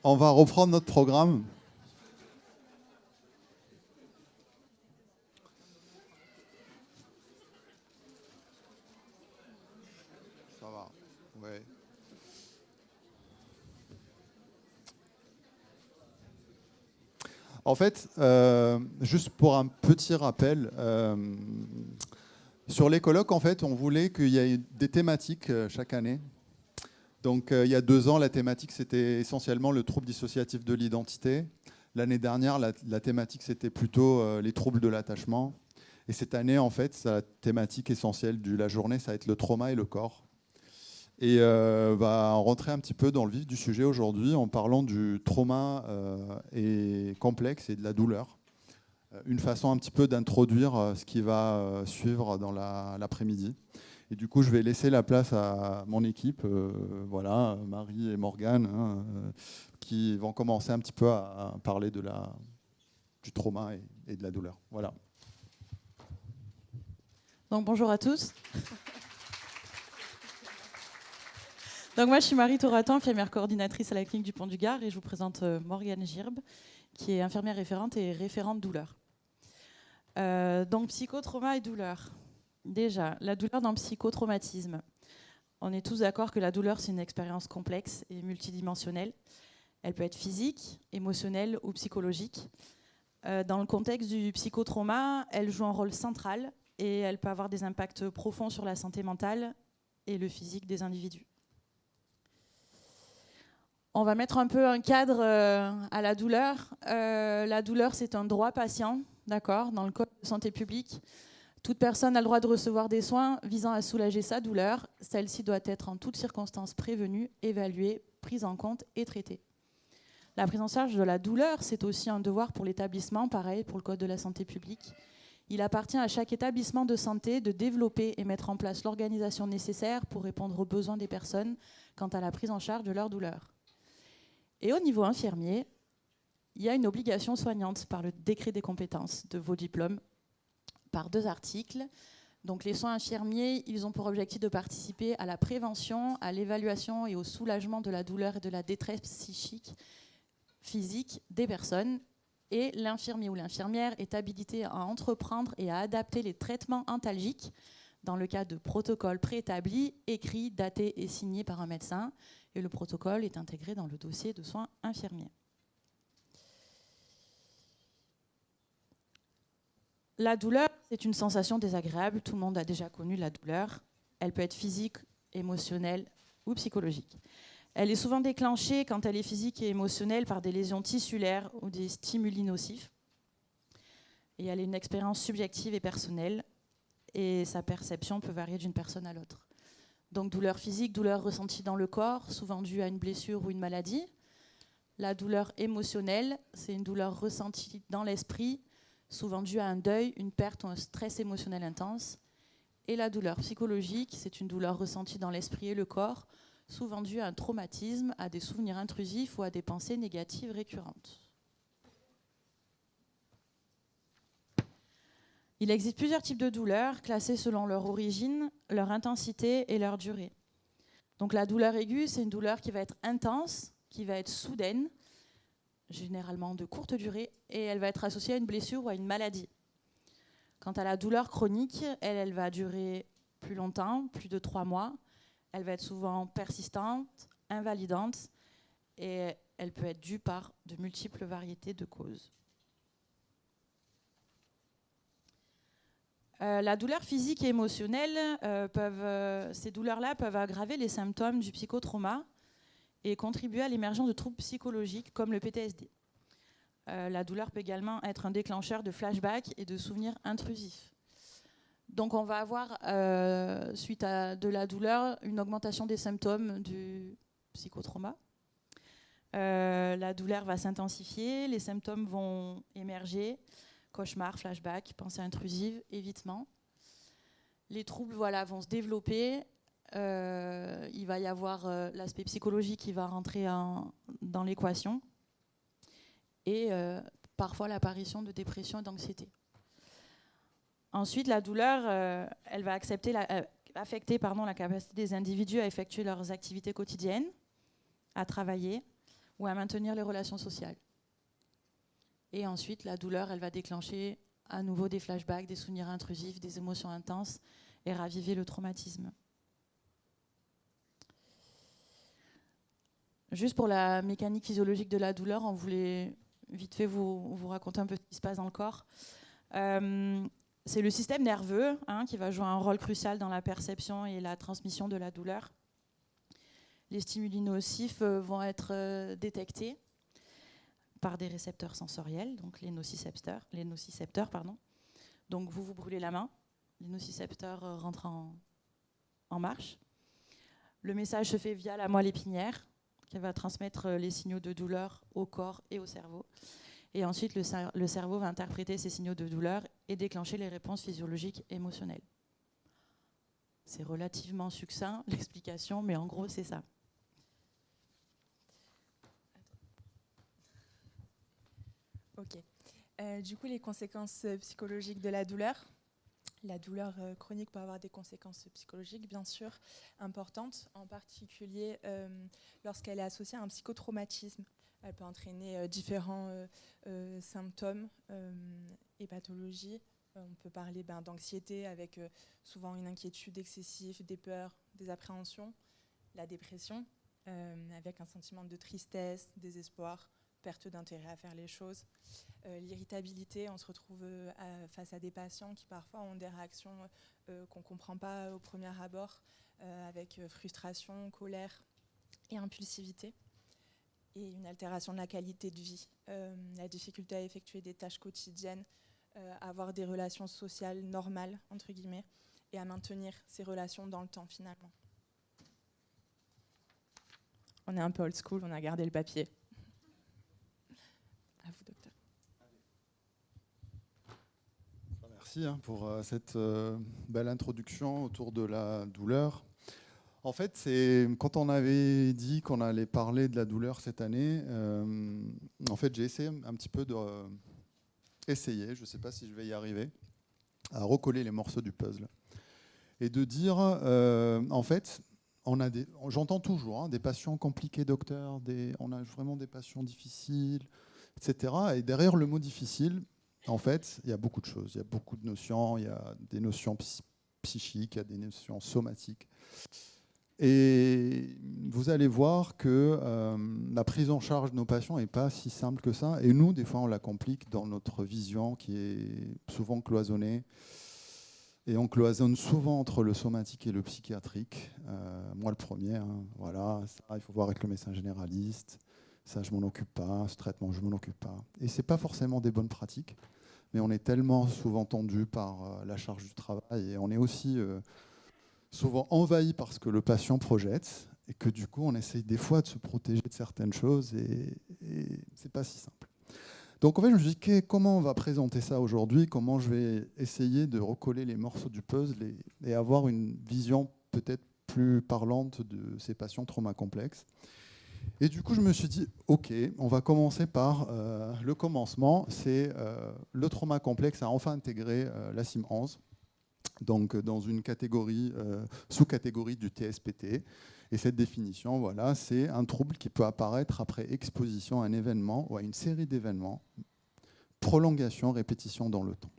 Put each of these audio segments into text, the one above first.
On va reprendre notre programme. Ça va, ouais. En fait, juste pour un petit rappel, sur les colloques, en fait, on voulait qu'il y ait des thématiques chaque année. Donc, il y a 2 ans, la thématique, c'était essentiellement le trouble dissociatif de l'identité. L'année dernière, la thématique, c'était plutôt les troubles de l'attachement. Et cette année, en fait, la thématique essentielle de la journée, ça va être le trauma et le corps. Et va rentrer un petit peu dans le vif du sujet aujourd'hui en parlant du trauma et complexe et de la douleur. Une façon un petit peu d'introduire ce qui va suivre dans l'après-midi. Et du coup, je vais laisser la place à mon équipe, voilà, Marie et Morgane, hein, qui vont commencer un petit peu à parler du trauma et de la douleur. Voilà. Donc bonjour à tous. Donc moi je suis Marie Toratan, infirmière coordinatrice à la clinique du Pont du Gard et je vous présente Morgane Girbe, qui est infirmière référente et référente douleur. Donc psychotrauma et douleur. Déjà, la douleur dans le psychotraumatisme. On est tous d'accord que la douleur c'est une expérience complexe et multidimensionnelle. Elle peut être physique, émotionnelle ou psychologique. Dans le contexte du psychotrauma, elle joue un rôle central et elle peut avoir des impacts profonds sur la santé mentale et le physique des individus. On va mettre un peu un cadre à la douleur. La douleur, c'est un droit patient, d'accord, dans le Code de santé publique. Toute personne a le droit de recevoir des soins visant à soulager sa douleur. Celle-ci doit être en toutes circonstances prévenue, évaluée, prise en compte et traitée. La prise en charge de la douleur, c'est aussi un devoir pour l'établissement, pareil pour le Code de la santé publique. Il appartient à chaque établissement de santé de développer et mettre en place l'organisation nécessaire pour répondre aux besoins des personnes quant à la prise en charge de leur douleur. Et au niveau infirmier, il y a une obligation soignante par le décret des compétences de vos diplômes, par 2 articles. Donc les soins infirmiers, ils ont pour objectif de participer à la prévention, à l'évaluation et au soulagement de la douleur et de la détresse psychique, physique des personnes. Et l'infirmier ou l'infirmière est habilité à entreprendre et à adapter les traitements antalgiques dans le cadre de protocoles préétablis, écrits, datés et signés par un médecin. Et le protocole est intégré dans le dossier de soins infirmiers. La douleur, c'est une sensation désagréable. Tout le monde a déjà connu la douleur. Elle peut être physique, émotionnelle ou psychologique. Elle est souvent déclenchée, quand elle est physique et émotionnelle, par des lésions tissulaires ou des stimuli nocifs. Et elle est une expérience subjective et personnelle. Et sa perception peut varier d'une personne à l'autre. Donc douleur physique, douleur ressentie dans le corps, souvent due à une blessure ou une maladie. La douleur émotionnelle, c'est une douleur ressentie dans l'esprit, souvent due à un deuil, une perte ou un stress émotionnel intense. Et la douleur psychologique, c'est une douleur ressentie dans l'esprit et le corps, souvent due à un traumatisme, à des souvenirs intrusifs ou à des pensées négatives récurrentes. Il existe plusieurs types de douleurs, classées selon leur origine, leur intensité et leur durée. Donc la douleur aiguë, c'est une douleur qui va être intense, qui va être soudaine, généralement de courte durée, et elle va être associée à une blessure ou à une maladie. Quant à la douleur chronique, elle va durer plus longtemps, plus de 3 mois. Elle va être souvent persistante, invalidante, et elle peut être due par de multiples variétés de causes. La douleur physique et émotionnelle, ces douleurs-là peuvent aggraver les symptômes du psychotrauma et contribuer à l'émergence de troubles psychologiques comme le PTSD. La douleur peut également être un déclencheur de flashbacks et de souvenirs intrusifs. Donc on va avoir, suite à de la douleur, une augmentation des symptômes du psychotrauma. La douleur va s'intensifier, les symptômes vont émerger. Cauchemar, flashback, pensée intrusive, évitement. Les troubles vont se développer. Il va y avoir l'aspect psychologique qui va rentrer dans l'équation. Et parfois l'apparition de dépression et d'anxiété. Ensuite, la douleur, elle va affecter la capacité des individus à effectuer leurs activités quotidiennes, à travailler ou à maintenir les relations sociales. Et ensuite, la douleur, elle va déclencher à nouveau des flashbacks, des souvenirs intrusifs, des émotions intenses et raviver le traumatisme. Juste pour la mécanique physiologique de la douleur, on voulait vite fait vous raconter un peu ce qui se passe dans le corps. C'est le système nerveux qui va jouer un rôle crucial dans la perception et la transmission de la douleur. Les stimuli nocifs vont être détectés par des récepteurs sensoriels, donc les nocicepteurs. Donc vous brûlez la main, les nocicepteurs rentrent en marche. Le message se fait via la moelle épinière, qui va transmettre les signaux de douleur au corps et au cerveau. Et ensuite, le cerveau va interpréter ces signaux de douleur et déclencher les réponses physiologiques et émotionnelles. C'est relativement succinct, l'explication, mais en gros, c'est ça. Ok. Du coup, les conséquences psychologiques de la douleur. La douleur chronique peut avoir des conséquences psychologiques, bien sûr, importantes, en particulier lorsqu'elle est associée à un psychotraumatisme. Elle peut entraîner différents symptômes et pathologies. On peut parler d'anxiété avec souvent une inquiétude excessive, des peurs, des appréhensions, la dépression, avec un sentiment de tristesse, désespoir, perte d'intérêt à faire les choses. L'irritabilité, on se retrouve face à des patients qui parfois ont des réactions qu'on ne comprend pas au premier abord, avec frustration, colère et impulsivité. Et une altération de la qualité de vie, la difficulté à effectuer des tâches quotidiennes, à avoir des relations sociales normales, entre guillemets, et à maintenir ces relations dans le temps finalement. On est un peu old school, on a gardé le papier. À vous, docteur. Merci pour cette belle introduction autour de la douleur. En fait, c'est quand on avait dit qu'on allait parler de la douleur cette année, en fait, j'ai essayé un petit peu je ne sais pas si je vais y arriver, à recoller les morceaux du puzzle. Et de dire, en fait, j'entends toujours des patients compliqués, docteur, on a vraiment des patients difficiles, etc. Et derrière le mot difficile, en fait, il y a beaucoup de choses. Il y a beaucoup de notions, il y a des notions psychiques, il y a des notions somatiques. Et vous allez voir que la prise en charge de nos patients n'est pas si simple que ça. Et nous, des fois, on la complique dans notre vision qui est souvent cloisonnée. Et on cloisonne souvent entre le somatique et le psychiatrique. Moi, le premier, voilà, ça, il faut voir avec le médecin généraliste. Ça, je m'en occupe pas. Ce traitement, je m'en occupe pas. Et c'est pas forcément des bonnes pratiques. Mais on est tellement souvent tendu par la charge du travail. Et on est aussi souvent envahi par ce que le patient projette, et que du coup, on essaye des fois de se protéger de certaines choses, et c'est pas si simple. Donc en fait, je me suis dit, comment on va présenter ça aujourd'hui, comment je vais essayer de recoller les morceaux du puzzle et avoir une vision peut-être plus parlante de ces patients trauma complexes. Et du coup, je me suis dit, ok, on va commencer par le commencement, c'est le trauma complexe a enfin intégré la CIM-11, donc dans une catégorie, sous-catégorie du TSPT. Et cette définition, voilà, c'est un trouble qui peut apparaître après exposition à un événement ou à une série d'événements, prolongation, répétition dans le temps.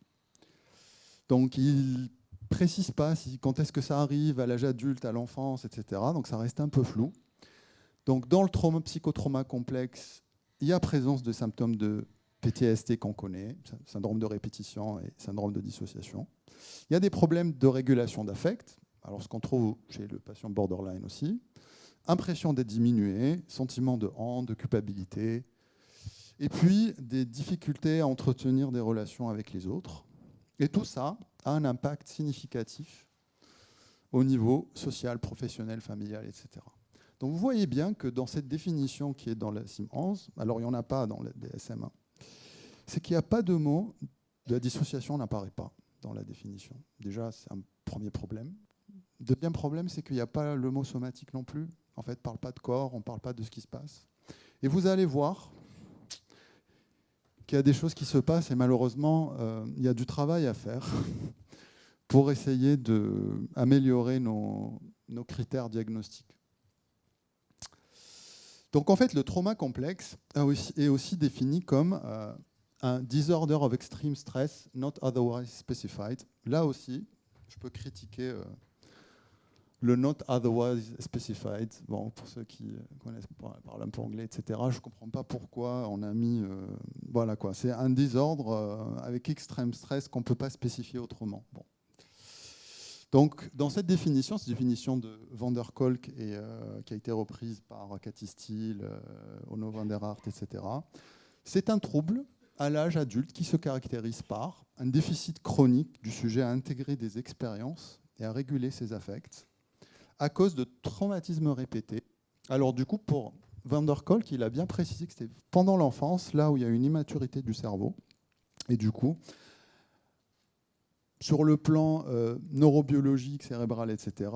Donc il ne précise pas quand est-ce que ça arrive, à l'âge adulte, à l'enfance, etc. Donc ça reste un peu flou. Donc dans le psychotrauma complexe, il y a présence de symptômes de PTSD qu'on connaît, syndrome de répétition et syndrome de dissociation. Il y a des problèmes de régulation d'affect, alors ce qu'on trouve chez le patient borderline aussi. Impression d'être diminué, sentiment de honte, de culpabilité, et puis des difficultés à entretenir des relations avec les autres. Et tout ça a un impact significatif au niveau social, professionnel, familial, etc. Donc vous voyez bien que dans cette définition qui est dans la CIM-11, alors il n'y en a pas dans le DSM-1, c'est qu'il n'y a pas de mot, de la dissociation n'apparaît pas dans la définition. Déjà, c'est un premier problème. Deuxième problème, c'est qu'il n'y a pas le mot somatique non plus. En fait, on ne parle pas de corps, on ne parle pas de ce qui se passe. Et vous allez voir qu'il y a des choses qui se passent et malheureusement, il y a du travail à faire pour essayer d'améliorer nos critères diagnostiques. Donc en fait, le trauma complexe est aussi défini comme un disorder of extreme stress not otherwise specified. Là aussi, je peux critiquer le not otherwise specified. Bon, pour ceux qui connaissent, parlent un peu anglais, etc., je ne comprends pas pourquoi on a mis... voilà quoi, c'est un désordre avec extrême stress qu'on ne peut pas spécifier autrement. Bon. Donc, dans cette définition de van der Kolk et qui a été reprise par Cathy Steele, Onno van der Hart, etc., c'est un trouble à l'âge adulte qui se caractérise par un déficit chronique du sujet à intégrer des expériences et à réguler ses affects à cause de traumatismes répétés. Alors du coup, pour van der Kolk, il a bien précisé que c'était pendant l'enfance, là où il y a une immaturité du cerveau, et du coup, sur le plan neurobiologique, cérébral, etc.,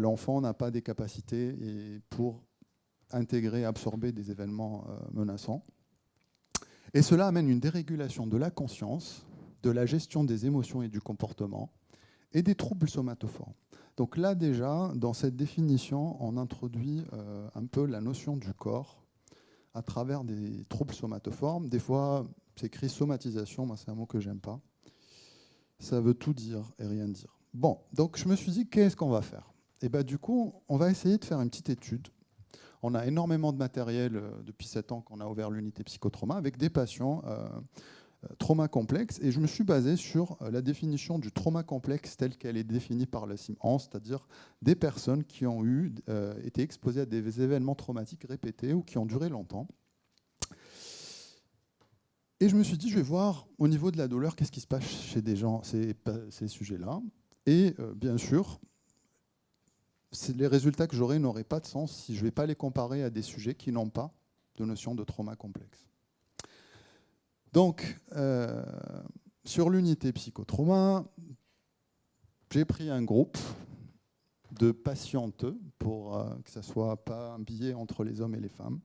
l'enfant n'a pas des capacités pour intégrer, absorber des événements menaçants. Et cela amène une dérégulation de la conscience, de la gestion des émotions et du comportement, et des troubles somatoformes. Donc là déjà, dans cette définition, on introduit un peu la notion du corps à travers des troubles somatoformes. Des fois, c'est écrit somatisation, moi c'est un mot que j'aime pas. Ça veut tout dire et rien dire. Bon, donc je me suis dit, qu'est-ce qu'on va faire? Et du coup, on va essayer de faire une petite étude. On a énormément de matériel depuis 7 ans qu'on a ouvert l'unité psychotrauma avec des patients trauma complexe. Et je me suis basé sur la définition du trauma complexe telle qu'elle est définie par la CIM-11, c'est-à-dire des personnes qui ont été exposées à des événements traumatiques répétés ou qui ont duré longtemps. Et je me suis dit, je vais voir au niveau de la douleur, qu'est-ce qui se passe chez des gens, ces sujets-là. Et bien sûr, les résultats que j'aurai n'auraient pas de sens si je ne vais pas les comparer à des sujets qui n'ont pas de notion de trauma complexe. Donc, sur l'unité psychotrauma, j'ai pris un groupe de patientes, pour que ça ne soit pas un billet entre les hommes et les femmes,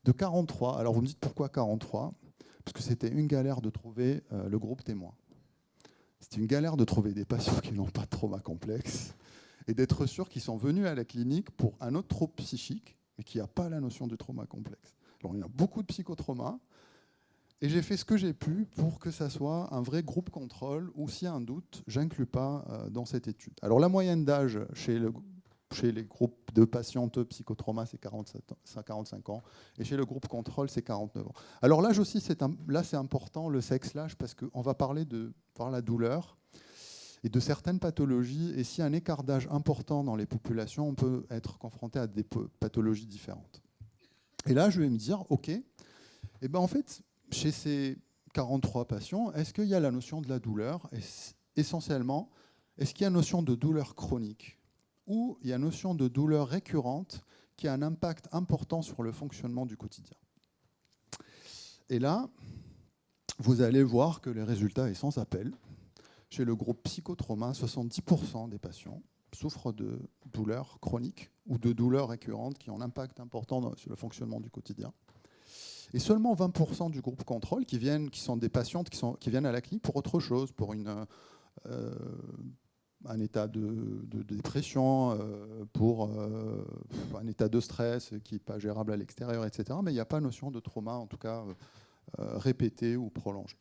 de 43. Alors vous me dites pourquoi 43 ? Parce que c'était une galère de trouver le groupe témoin. C'était une galère de trouver des patients qui n'ont pas de trauma complexe et d'être sûr qu'ils sont venus à la clinique pour un autre trouble psychique, mais qui n'a pas la notion de trauma complexe. Alors il y a beaucoup de psychotrauma, et j'ai fait ce que j'ai pu pour que ça soit un vrai groupe contrôle, ou s'il y a un doute, je n'inclus pas dans cette étude. Alors la moyenne d'âge chez les groupes de patientes psychotrauma, c'est 45 ans, et chez le groupe contrôle, c'est 49 ans. Alors l'âge aussi, c'est important, le sexe, l'âge, parce qu'on va parler de la douleur et de certaines pathologies, et s'il y a un écart d'âge important dans les populations, on peut être confronté à des pathologies différentes. Et là, je vais me dire, OK, en fait, chez ces 43 patients, est-ce qu'il y a la notion de la douleur? Essentiellement, est-ce qu'il y a la notion de douleur chronique? Ou il y a la notion de douleur récurrente qui a un impact important sur le fonctionnement du quotidien? Et là, vous allez voir que le résultat est sans appel. Chez le groupe psychotrauma, 70% des patients souffrent de douleurs chroniques ou de douleurs récurrentes qui ont un impact important sur le fonctionnement du quotidien. Et seulement 20% du groupe contrôle qui sont des patientes qui viennent à la clinique pour autre chose, pour un état de dépression, pour un état de stress qui n'est pas gérable à l'extérieur, etc. Mais il n'y a pas notion de trauma, en tout cas répété ou prolongé.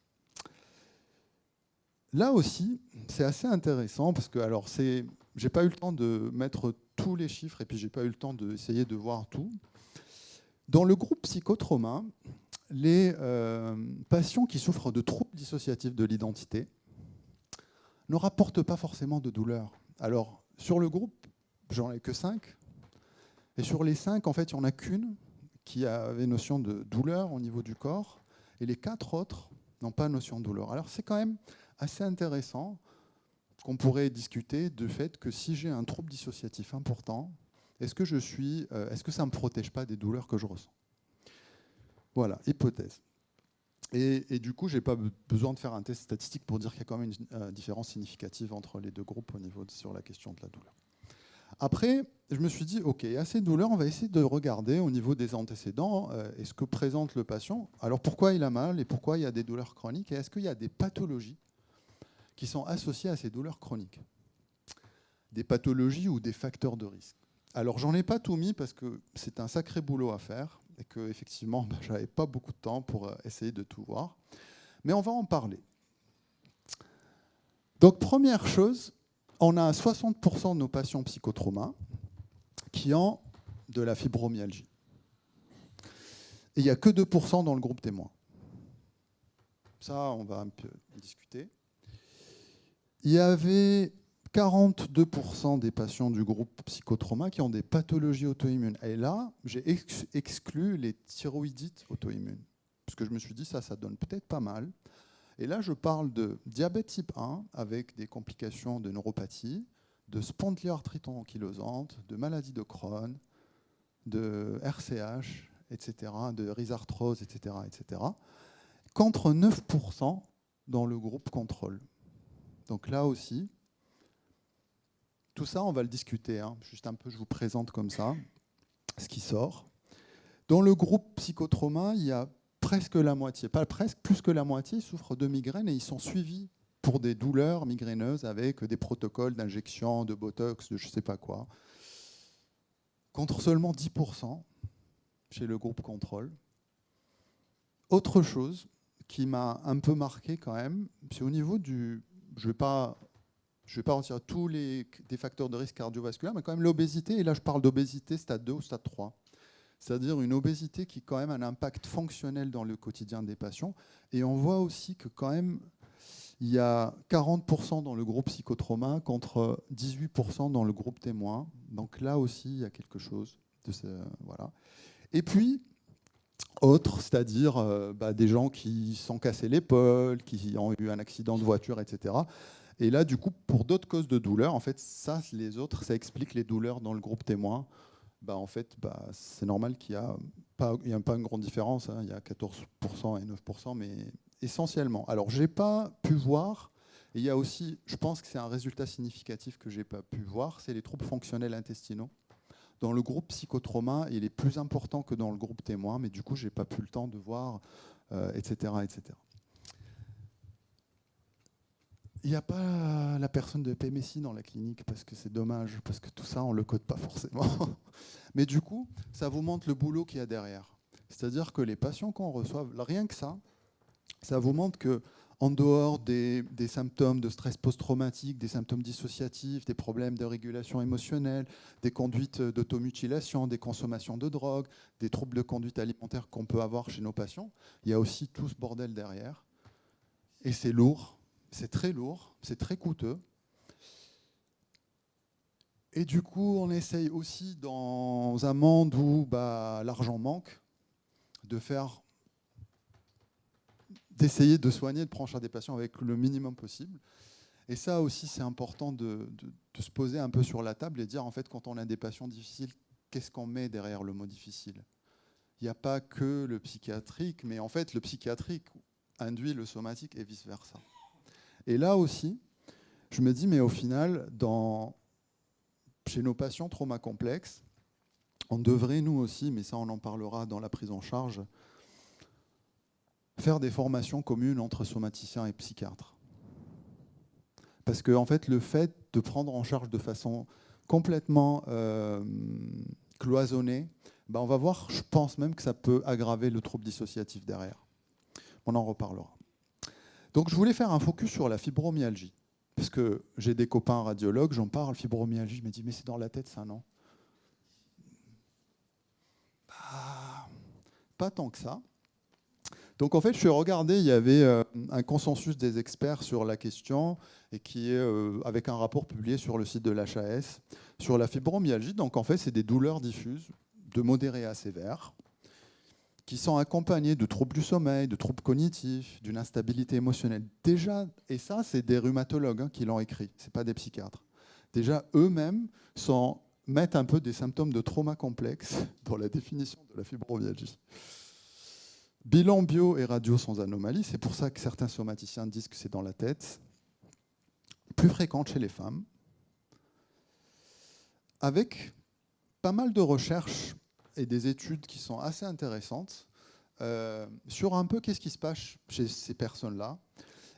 Là aussi, c'est assez intéressant parce que, alors, j'ai pas eu le temps de mettre tous les chiffres et puis j'ai pas eu le temps d'essayer de voir tout. Dans le groupe psychotrauma, les patients qui souffrent de troubles dissociatifs de l'identité ne rapportent pas forcément de douleur. Alors, sur le groupe, j'en ai que 5. Et sur les 5, en fait, il n'y en a qu'une qui avait notion de douleur au niveau du corps. Et les 4 autres n'ont pas notion de douleur. Alors, c'est quand même assez intéressant qu'on pourrait discuter du fait que si j'ai un trouble dissociatif important, est-ce que ça ne me protège pas des douleurs que je ressens? Voilà, hypothèse. Et du coup, je n'ai pas besoin de faire un test statistique pour dire qu'il y a quand même une différence significative entre les deux groupes sur la question de la douleur. Après, je me suis dit, OK, à ces douleurs, on va essayer de regarder au niveau des antécédents et ce que présente le patient. Alors pourquoi il a mal et pourquoi il y a des douleurs chroniques et est-ce qu'il y a des pathologies qui sont associées à ces douleurs chroniques? Des pathologies ou des facteurs de risque. Alors, j'en ai pas tout mis parce que c'est un sacré boulot à faire et que, effectivement, j'avais pas beaucoup de temps pour essayer de tout voir. Mais on va en parler. Donc, première chose, on a 60% de nos patients psychotraumas qui ont de la fibromyalgie. Et il n'y a que 2% dans le groupe témoin. Ça, on va un peu discuter. Il y avait 42% des patients du groupe psychotrauma qui ont des pathologies auto-immunes. Et là, j'ai exclu les thyroïdites auto-immunes. Parce que je me suis dit, ça donne peut-être pas mal. Et là, je parle de diabète type 1 avec des complications de neuropathie, de spondyloarthrite ankylosante, de maladie de Crohn, de RCH, etc., de rhizarthrose, etc., etc., contre 9% dans le groupe contrôle. Donc là aussi, tout ça, on va le discuter. Hein. Juste un peu, je vous présente comme ça ce qui sort. Dans le groupe psychotrauma, il y a presque la moitié, pas presque, plus que la moitié, souffrent de migraines et ils sont suivis pour des douleurs migraineuses avec des protocoles d'injection, de botox, de je ne sais pas quoi, contre seulement 10% chez le groupe contrôle. Autre chose qui m'a un peu marqué quand même, c'est au niveau du... Je ne vais pas retirer tous des facteurs de risque cardiovasculaire, mais quand même l'obésité, et là je parle d'obésité stade 2 ou stade 3. C'est-à-dire une obésité qui a quand même un impact fonctionnel dans le quotidien des patients. Et on voit aussi que quand même, il y a 40% dans le groupe psychotrauma contre 18% dans le groupe témoin. Donc là aussi, il y a quelque chose de ce, voilà. Et puis, autres, c'est-à-dire des gens qui se sont cassés l'épaule, qui ont eu un accident de voiture, etc. Et là, du coup, pour d'autres causes de douleur, en fait, ça, les autres, ça explique les douleurs dans le groupe témoin. En fait, c'est normal qu'il n'y a pas une grande différence. Hein. Il y a 14% et 9%, mais essentiellement. Alors, je n'ai pas pu voir, et il y a aussi, je pense que c'est un résultat significatif que je n'ai pas pu voir, c'est les troubles fonctionnels intestinaux. Dans le groupe psychotrauma, il est plus important que dans le groupe témoin, mais du coup, je n'ai pas pu le temps de voir, etc., etc. Il n'y a pas la personne de PMSI dans la clinique, parce que c'est dommage, parce que tout ça, on ne le code pas forcément. Mais du coup, ça vous montre le boulot qu'il y a derrière. C'est-à-dire que les patients qu'on reçoit, rien que ça vous montre qu'en dehors des symptômes de stress post-traumatique, des symptômes dissociatifs, des problèmes de régulation émotionnelle, des conduites d'automutilation, des consommations de drogue, des troubles de conduite alimentaire qu'on peut avoir chez nos patients, il y a aussi tout ce bordel derrière. Et c'est lourd. C'est très lourd, c'est très coûteux. Et du coup, on essaye aussi, dans un monde où l'argent manque, d'essayer de soigner, de prendre en charge des patients avec le minimum possible. Et ça aussi, c'est important de se poser un peu sur la table et dire, en fait, quand on a des patients difficiles, qu'est-ce qu'on met derrière le mot difficile ? Il n'y a pas que le psychiatrique, mais en fait, le psychiatrique induit le somatique et vice-versa. Et là aussi, je me dis, mais au final, chez nos patients trauma complexes, on devrait, nous aussi, mais ça on en parlera dans la prise en charge, faire des formations communes entre somaticiens et psychiatres. Parce que en fait, le fait de prendre en charge de façon complètement cloisonnée, on va voir, je pense même que ça peut aggraver le trouble dissociatif derrière. On en reparlera. Donc je voulais faire un focus sur la fibromyalgie. Parce que j'ai des copains radiologues, j'en parle, fibromyalgie, je me dis, mais c'est dans la tête ça, non ? Pas tant que ça. Donc en fait, je suis regardé, il y avait un consensus des experts sur la question, et qui est avec un rapport publié sur le site de l'HAS, sur la fibromyalgie. Donc en fait, c'est des douleurs diffuses, de modérées à sévères, qui sont accompagnés de troubles du sommeil, de troubles cognitifs, d'une instabilité émotionnelle. Déjà, et ça, c'est des rhumatologues qui l'ont écrit, ce n'est pas des psychiatres. Déjà, eux-mêmes mettent un peu des symptômes de trauma complexe dans la définition de la fibromyalgie. Bilan bio et radio sans anomalie, c'est pour ça que certains somaticiens disent que c'est dans la tête. Plus fréquente chez les femmes, avec pas mal de recherches et des études qui sont assez intéressantes sur un peu qu'est-ce qui se passe chez ces personnes-là.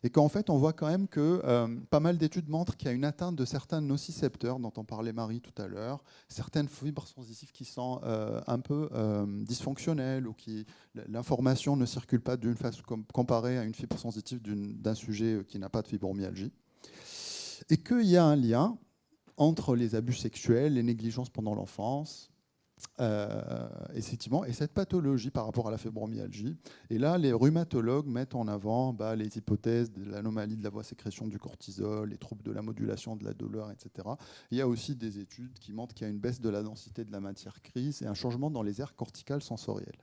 Et qu'en fait, on voit quand même que pas mal d'études montrent qu'il y a une atteinte de certains nocicepteurs, dont on parlait Marie tout à l'heure, certaines fibres sensitives qui sont un peu dysfonctionnelles, ou qui l'information ne circule pas d'une façon comparée à une fibre sensitive d'un sujet qui n'a pas de fibromyalgie. Et qu'il y a un lien entre les abus sexuels, les négligences pendant l'enfance, effectivement, et cette pathologie par rapport à la fibromyalgie. Et là, les rhumatologues mettent en avant les hypothèses de l'anomalie de la voie-sécrétion du cortisol, les troubles de la modulation de la douleur, etc. Il y a aussi des études qui montrent qu'il y a une baisse de la densité de la matière grise et un changement dans les aires corticales sensorielles.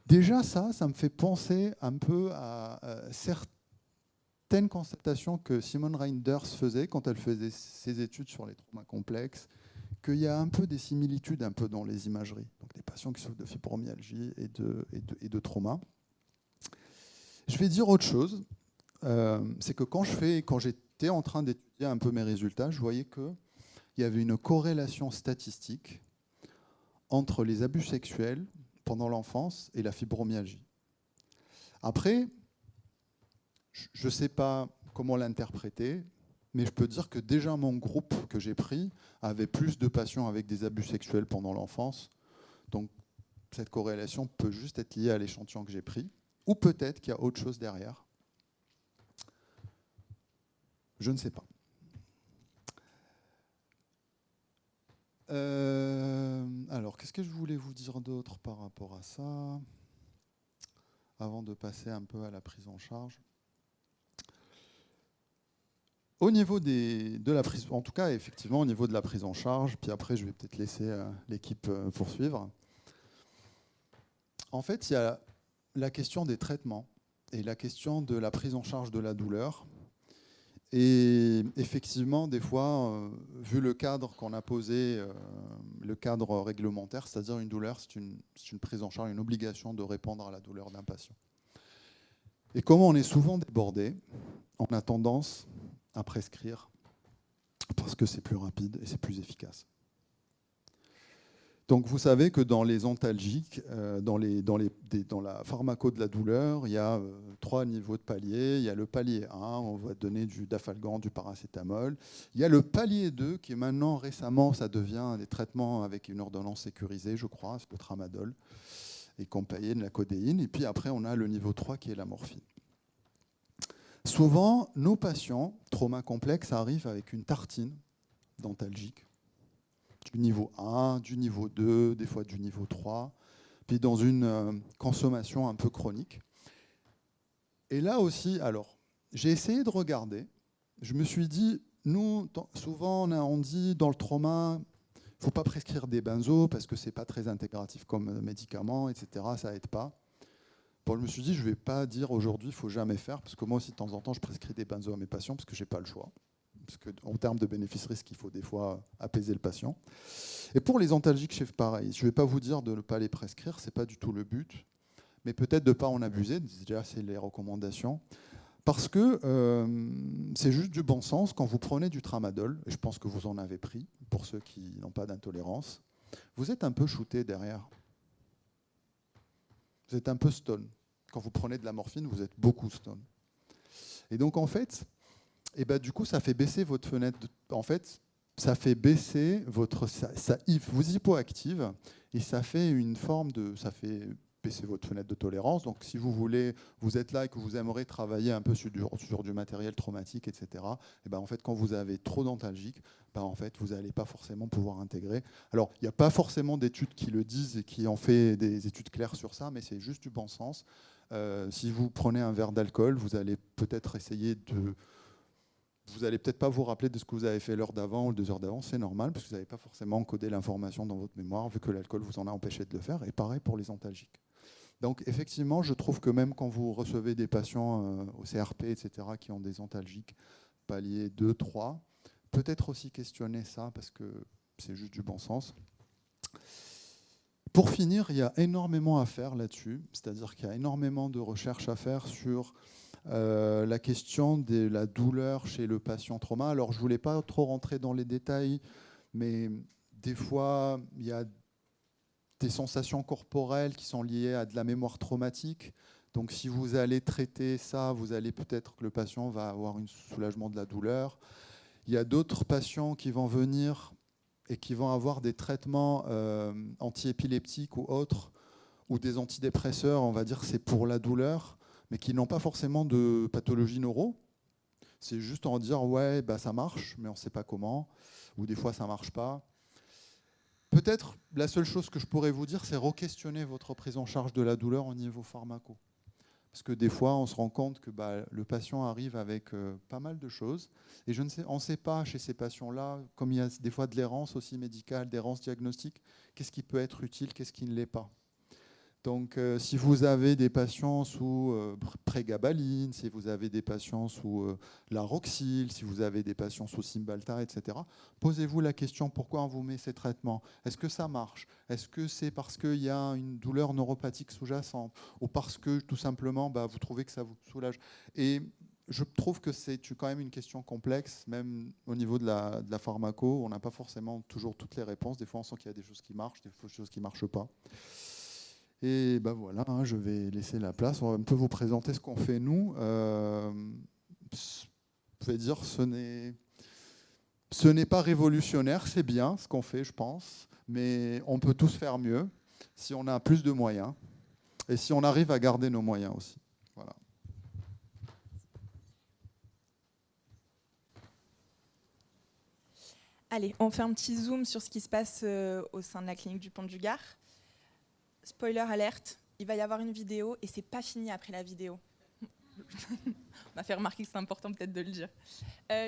Déjà, ça me fait penser un peu à certaines constatations que Simone Reinders faisait quand elle faisait ses études sur les traumas complexes, qu'il y a un peu des similitudes un peu dans les imageries. Donc des patients qui souffrent de fibromyalgie et de trauma. Je vais dire autre chose. C'est que quand j'étais en train d'étudier un peu mes résultats, je voyais qu'il y avait une corrélation statistique entre les abus sexuels pendant l'enfance et la fibromyalgie. Après, je ne sais pas comment l'interpréter, mais je peux dire que déjà mon groupe que j'ai pris avait plus de patients avec des abus sexuels pendant l'enfance. Donc cette corrélation peut juste être liée à l'échantillon que j'ai pris. Ou peut-être qu'il y a autre chose derrière. Je ne sais pas. Alors, qu'est-ce que je voulais vous dire d'autre par rapport à ça, avant de passer un peu à la prise en charge? Au niveau de la prise, en tout cas, effectivement, au niveau de la prise en charge, puis après, je vais peut-être laisser l'équipe poursuivre. En fait, il y a la question des traitements et la question de la prise en charge de la douleur. Et effectivement, des fois, vu le cadre qu'on a posé, le cadre réglementaire, c'est-à-dire une douleur, c'est une prise en charge, une obligation de répondre à la douleur d'un patient. Et comme on est souvent débordé, on a tendance à prescrire parce que c'est plus rapide et c'est plus efficace. Donc vous savez que dans les antalgiques, dans la pharmaco de la douleur, il y a 3 niveaux de palier. Il y a le palier 1, on va donner du dafalgan, du paracétamol. Il y a le palier 2 qui est maintenant, récemment, ça devient des traitements avec une ordonnance sécurisée, je crois, c'est le tramadol et compagnie de la codéine. Et puis après, on a le niveau 3 qui est la morphine. Souvent, nos patients, trauma complexe, arrivent avec une tartine d'antalgique, du niveau 1, du niveau 2, des fois du niveau 3, puis dans une consommation un peu chronique. Et là aussi, alors, j'ai essayé de regarder. Je me suis dit, nous, souvent, on dit dans le trauma, il ne faut pas prescrire des benzos parce que ce n'est pas très intégratif comme médicament, etc. Ça n'aide pas. Bon, je me suis dit, je ne vais pas dire aujourd'hui, il ne faut jamais faire, parce que moi aussi, de temps en temps, je prescris des benzos à mes patients parce que je n'ai pas le choix. Parce qu'en termes de bénéfice-risque, il faut des fois apaiser le patient. Et pour les antalgiques, c'est pareil. Je ne vais pas vous dire de ne pas les prescrire, ce n'est pas du tout le but, mais peut-être de ne pas en abuser, déjà c'est les recommandations, parce que c'est juste du bon sens. Quand vous prenez du tramadol, et je pense que vous en avez pris, pour ceux qui n'ont pas d'intolérance, vous êtes un peu shooté derrière. Vous êtes un peu stone. Quand vous prenez de la morphine, vous êtes beaucoup stone. Et donc, en fait, du coup, ça fait baisser votre fenêtre. En fait, ça fait baisser ça vous hypoactive et ça fait une forme de... Ça fait baisser votre fenêtre de tolérance. Donc, si vous voulez, vous êtes là et que vous aimeriez travailler un peu sur du matériel traumatique, etc., et en fait, quand vous avez trop d'antalgiques, en fait, vous n'allez pas forcément pouvoir intégrer. Alors, il n'y a pas forcément d'études qui le disent et qui ont fait des études claires sur ça, mais c'est juste du bon sens. Si vous prenez un verre d'alcool, vous allez peut-être essayer de... Vous n'allez peut-être pas vous rappeler de ce que vous avez fait l'heure d'avant ou 2 heures d'avant, c'est normal, parce que vous n'avez pas forcément codé l'information dans votre mémoire, vu que l'alcool vous en a empêché de le faire, et pareil pour les antalgiques. Donc effectivement, je trouve que même quand vous recevez des patients au CRP, etc., qui ont des antalgiques palier 2, 3, peut-être aussi questionner ça, parce que c'est juste du bon sens. Pour finir, il y a énormément à faire là-dessus, c'est-à-dire qu'il y a énormément de recherches à faire sur la question de la douleur chez le patient trauma. Alors, je ne voulais pas trop rentrer dans les détails, mais des fois, il y a des sensations corporelles qui sont liées à de la mémoire traumatique. Donc si vous allez traiter ça, vous allez peut-être que le patient va avoir un soulagement de la douleur. Il y a d'autres patients qui vont venir et qui vont avoir des traitements antiépileptiques ou autres, ou des antidépresseurs, on va dire que c'est pour la douleur, mais qui n'ont pas forcément de pathologie neuro. C'est juste en dire ouais, bah, ça marche, mais on ne sait pas comment, ou des fois ça ne marche pas. Peut-être la seule chose que je pourrais vous dire, c'est re-questionner votre prise en charge de la douleur au niveau pharmaco. Parce que des fois, on se rend compte que le patient arrive avec pas mal de choses. Et on ne sait pas chez ces patients-là, comme il y a des fois de l'errance aussi médicale, d'errance diagnostique, qu'est-ce qui peut être utile, qu'est-ce qui ne l'est pas. Donc, si vous avez des patients sous prégabaline, si vous avez des patients sous Laroxyl, si vous avez des patients sous Cymbalta, etc., posez-vous la question pourquoi on vous met ces traitements. Est-ce que ça marche? Est-ce que c'est parce qu'il y a une douleur neuropathique sous-jacente ou parce que tout simplement vous trouvez que ça vous soulage? Et je trouve que c'est quand même une question complexe, même au niveau de la pharmaco. On n'a pas forcément toujours toutes les réponses. Des fois, on sent qu'il y a des choses qui marchent, des choses qui ne marchent pas. Et voilà, je vais laisser la place. On va un peu vous présenter ce qu'on fait nous. Je vais dire, ce n'est pas révolutionnaire, c'est bien ce qu'on fait, je pense, mais on peut tous faire mieux si on a plus de moyens et si on arrive à garder nos moyens aussi. Voilà. Allez, on fait un petit zoom sur ce qui se passe au sein de la clinique du Pont du Gard. Spoiler alerte, il va y avoir une vidéo et c'est pas fini après la vidéo. On m'a fait remarquer que c'est important peut-être de le dire.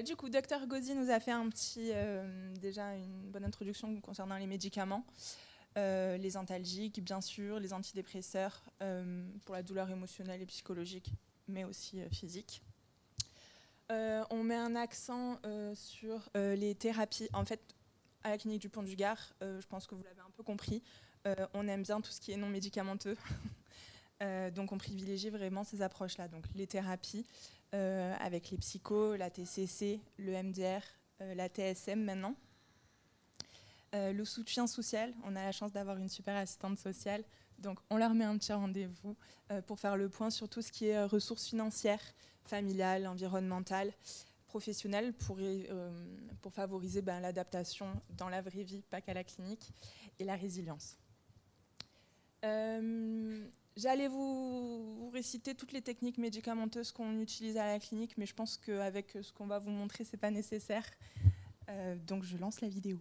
Du coup, Dr Gauzy nous a fait déjà une bonne introduction concernant les médicaments, les antalgiques bien sûr, les antidépresseurs pour la douleur émotionnelle et psychologique, mais aussi physique. On met un accent sur les thérapies. En fait, à la clinique du Pont du Gard, je pense que vous l'avez un peu compris, on aime bien tout ce qui est non médicamenteux. Donc on privilégie vraiment ces approches-là. Donc les thérapies avec les psychos, la TCC, le MDR, la TSM maintenant. Le soutien social, on a la chance d'avoir une super assistante sociale. Donc on leur met un petit rendez-vous pour faire le point sur tout ce qui est ressources financières, familiales, environnementales, professionnelles pour favoriser l'adaptation dans la vraie vie, pas qu'à la clinique, et la résilience. J'allais vous réciter toutes les techniques médicamenteuses qu'on utilise à la clinique, mais je pense qu'avec ce qu'on va vous montrer, ce n'est pas nécessaire. Donc je lance la vidéo.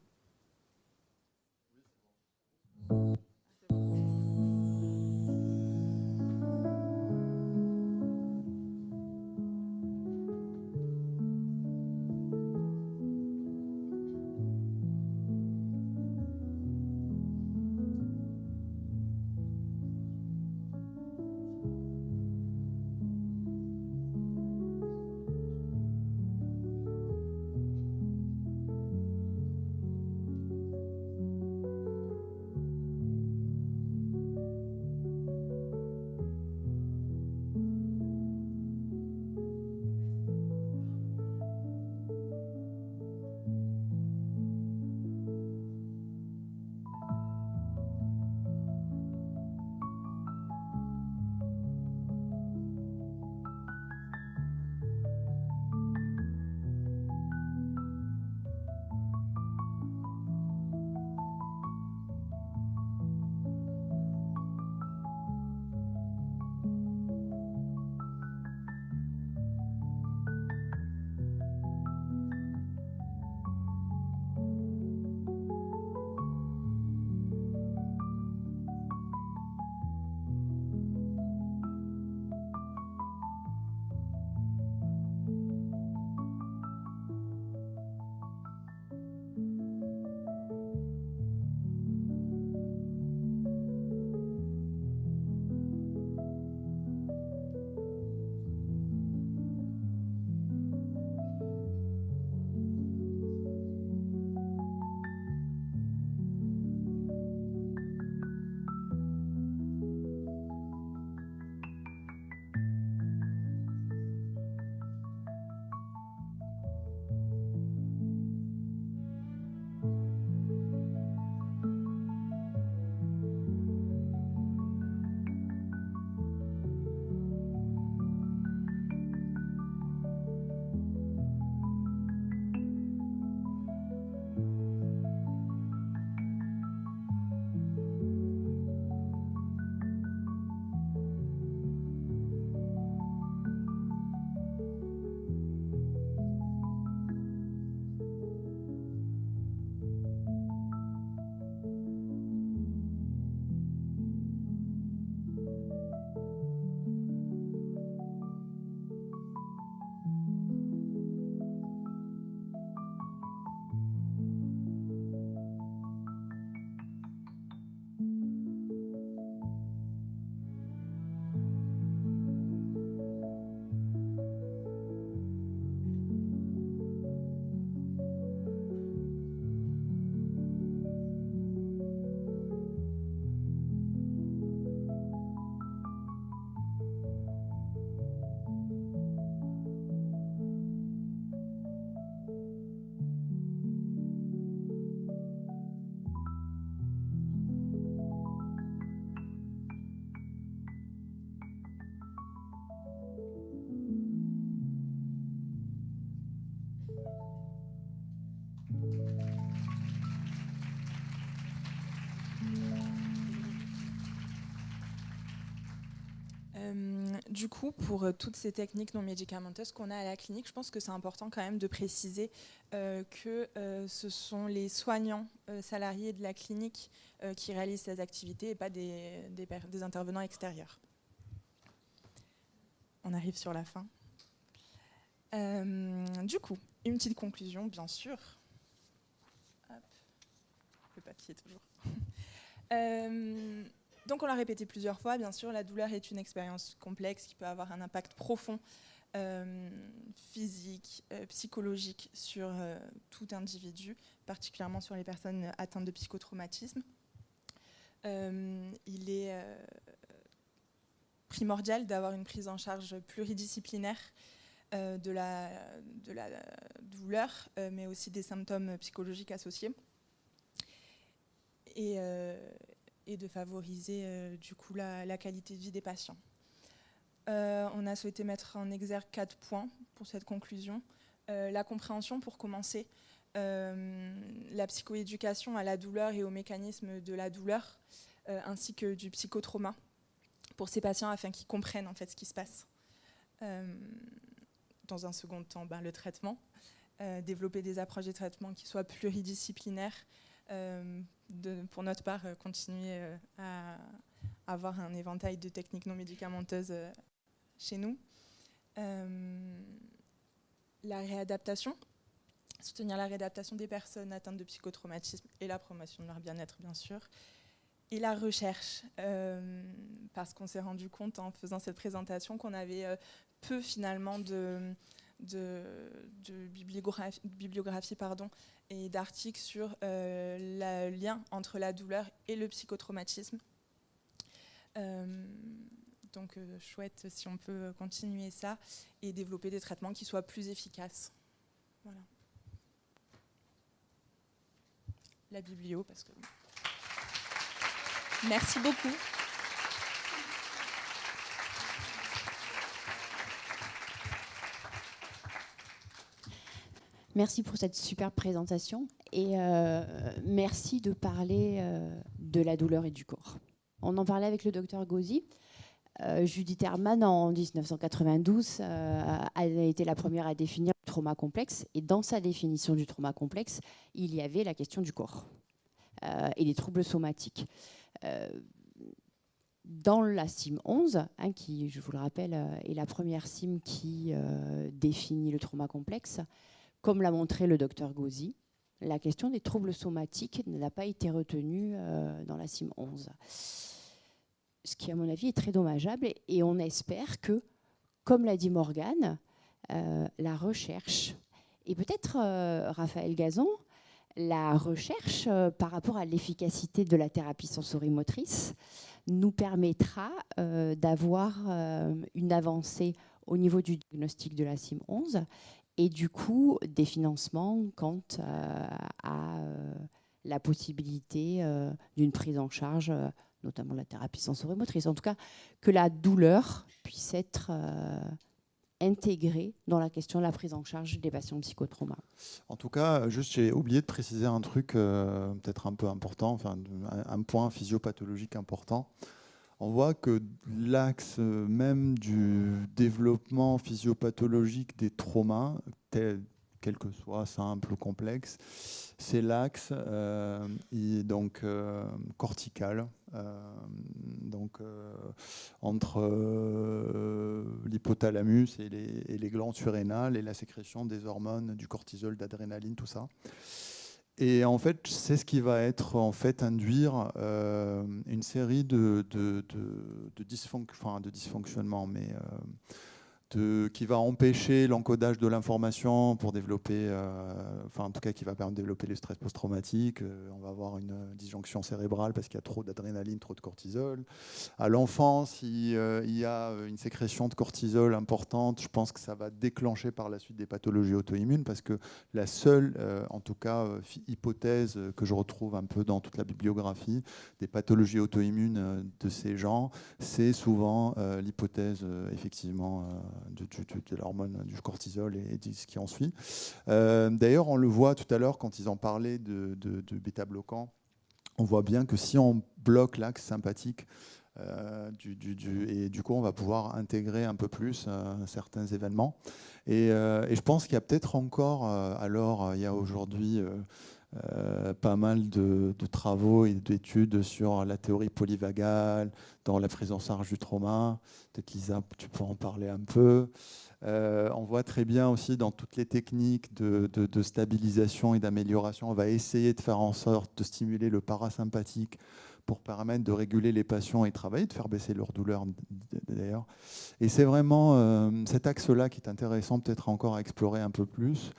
Du coup, pour toutes ces techniques non médicamenteuses qu'on a à la clinique, je pense que c'est important quand même de préciser que ce sont les soignants salariés de la clinique qui réalisent ces activités et pas des intervenants extérieurs. On arrive sur la fin. Du coup, une petite conclusion, bien sûr. Hop. Le papier toujours. Donc on l'a répété plusieurs fois, bien sûr, la douleur est une expérience complexe qui peut avoir un impact profond, physique, psychologique sur tout individu, particulièrement sur les personnes atteintes de psychotraumatisme. Il est primordial d'avoir une prise en charge pluridisciplinaire de la douleur, mais aussi des symptômes psychologiques associés. Et de favoriser du coup la qualité de vie des patients. On a souhaité mettre en exergue 4 points pour cette conclusion. La compréhension pour commencer, la psychoéducation à la douleur et aux mécanismes de la douleur, ainsi que du psychotrauma pour ces patients afin qu'ils comprennent en fait ce qui se passe. Dans un second temps, le traitement, développer des approches de traitement qui soient pluridisciplinaires, pour notre part, continuer à avoir un éventail de techniques non médicamenteuses chez nous. La réadaptation, soutenir la réadaptation des personnes atteintes de psychotraumatisme et la promotion de leur bien-être, bien sûr. Et la recherche, parce qu'on s'est rendu compte en faisant cette présentation qu'on avait peu finalement de bibliographie et d'articles sur le lien entre la douleur et le psychotraumatisme. Donc chouette si on peut continuer ça et développer des traitements qui soient plus efficaces. Voilà. La biblio, parce que... Merci beaucoup. Merci pour cette super présentation et merci de parler de la douleur et du corps. On en parlait avec le docteur Gauzy. Judith Herrmann, en 1992, a été la première à définir le trauma complexe. Et dans sa définition du trauma complexe, il y avait la question du corps et des troubles somatiques. Dans la CIM 11, qui, je vous le rappelle, est la première CIM qui définit le trauma complexe, comme l'a montré le docteur Gauzy, la question des troubles somatiques n'a pas été retenue dans la CIM 11. Ce qui, à mon avis, est très dommageable. Et on espère que, comme l'a dit Morgane, la recherche, et peut-être Raphaël Gazon, la recherche par rapport à l'efficacité de la thérapie sensorimotrice nous permettra d'avoir une avancée au niveau du diagnostic de la CIM 11 et du coup des financements quant à la possibilité d'une prise en charge, notamment la thérapie sensorimotrice. En tout cas, que la douleur puisse être intégrée dans la question de la prise en charge des patients psychotraumas. En tout cas, juste j'ai oublié de préciser un truc peut-être un peu important, enfin un point physiopathologique important. On voit que l'axe même du développement physiopathologique des traumas, quel que soit simple ou complexe, c'est l'axe cortical, entre l'hypothalamus et les glandes surrénales et la sécrétion des hormones, du cortisol, d'adrénaline, tout ça. Et en fait, c'est ce qui va être induire une série de dysfonctionnements, mais qui va empêcher l'encodage de l'information pour développer, en tout cas qui va permettre de développer le stress post-traumatique. On va avoir une disjonction cérébrale parce qu'il y a trop d'adrénaline, trop de cortisol. À l'enfance, il y a une sécrétion de cortisol importante. Je pense que ça va déclencher par la suite des pathologies auto-immunes parce que la seule, en tout cas, hypothèse que je retrouve un peu dans toute la bibliographie des pathologies auto-immunes de ces gens, c'est souvent l'hypothèse, effectivement, de l'hormone du cortisol et de ce qui en suit. D'ailleurs, on le voit tout à l'heure quand ils en parlaient de bêta-bloquants. On voit bien que si on bloque l'axe sympathique, Et du coup, on va pouvoir intégrer un peu plus certains événements. Et je pense qu'il y a peut-être encore, il y a aujourd'hui pas mal de travaux et d'études sur la théorie polyvagale dans la prise en charge du trauma. Peut-être Lisa, tu peux en parler un peu. On voit très bien aussi dans toutes les techniques de stabilisation et d'amélioration, on va essayer de faire en sorte de stimuler le parasympathique pour permettre de réguler les patients et travailler, de faire baisser leur douleur d'ailleurs. Et c'est vraiment cet axe-là qui est intéressant peut-être encore à explorer un peu plus.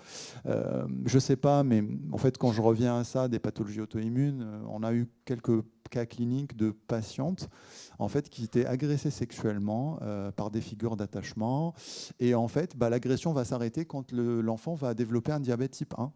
Je ne sais pas, mais en fait quand je reviens à ça, des pathologies auto-immunes, on a eu quelques cas cliniques de patientes en fait, qui étaient agressées sexuellement par des figures d'attachement. Et en fait, l'agression va s'arrêter quand l'enfant va développer un diabète type 1.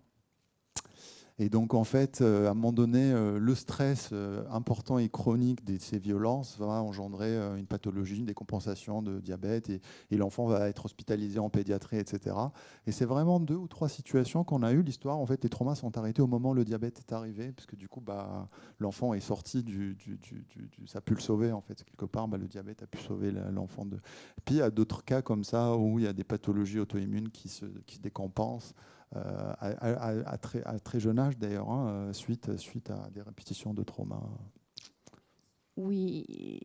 Et donc, en fait, à un moment donné, le stress important et chronique de ces violences va engendrer une pathologie, une décompensation de diabète, et l'enfant va être hospitalisé en pédiatrie, etc. Et c'est vraiment 2 ou 3 situations qu'on a eues. L'histoire, en fait, les traumas sont arrêtés au moment où le diabète est arrivé, parce que du coup, l'enfant est sorti ça a pu le sauver, en fait. Quelque part, le diabète a pu sauver l'enfant. Puis, il y a d'autres cas comme ça, où il y a des pathologies auto-immunes qui se décompensent. À très jeune âge d'ailleurs, suite à des répétitions de trauma. Oui,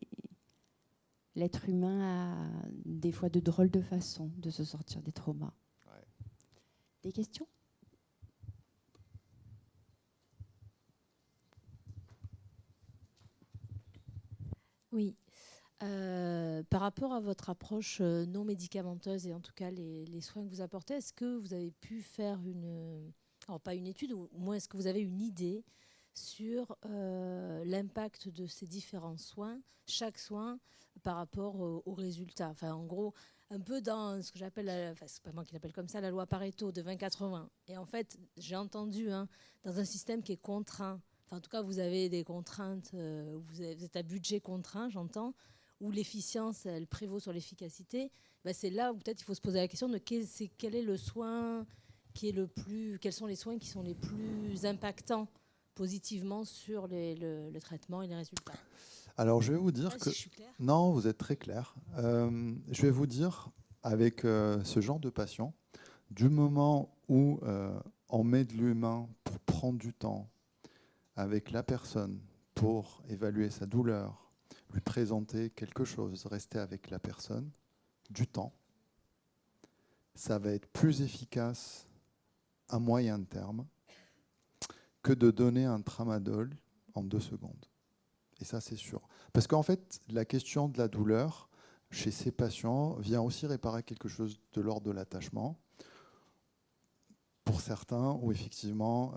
l'être humain a des fois de drôles de façons de se sortir des traumas. Ouais. Des questions ? Oui. Par rapport à votre approche non médicamenteuse et en tout cas les soins que vous apportez, est-ce que vous avez pu faire alors pas une étude, ou au moins est-ce que vous avez une idée sur l'impact de ces différents soins, chaque soin par rapport aux résultats? Enfin, en gros, un peu dans ce que j'appelle, c'est pas moi qui l'appelle comme ça, la loi Pareto de 20-80. Et en fait, j'ai entendu, dans un système qui est contraint, enfin en tout cas vous avez des contraintes, vous êtes à budget contraint, j'entends, où l'efficience, elle prévaut sur l'efficacité, c'est là où peut-être il faut se poser la question de quel est le soin qui est quels sont les soins qui sont les plus impactants positivement sur le traitement et les résultats. Alors je vais vous dire que... Si je suis claire. Non, vous êtes très clair. Je vais vous dire, avec ce genre de patient, du moment où on met de l'humain pour prendre du temps avec la personne, pour évaluer sa douleur, lui présenter quelque chose, rester avec la personne, du temps, ça va être plus efficace à moyen terme que de donner un tramadol en 2 secondes. Et ça, c'est sûr. Parce qu'en fait, la question de la douleur chez ces patients vient aussi réparer quelque chose de l'ordre de l'attachement. Pour certains, où effectivement,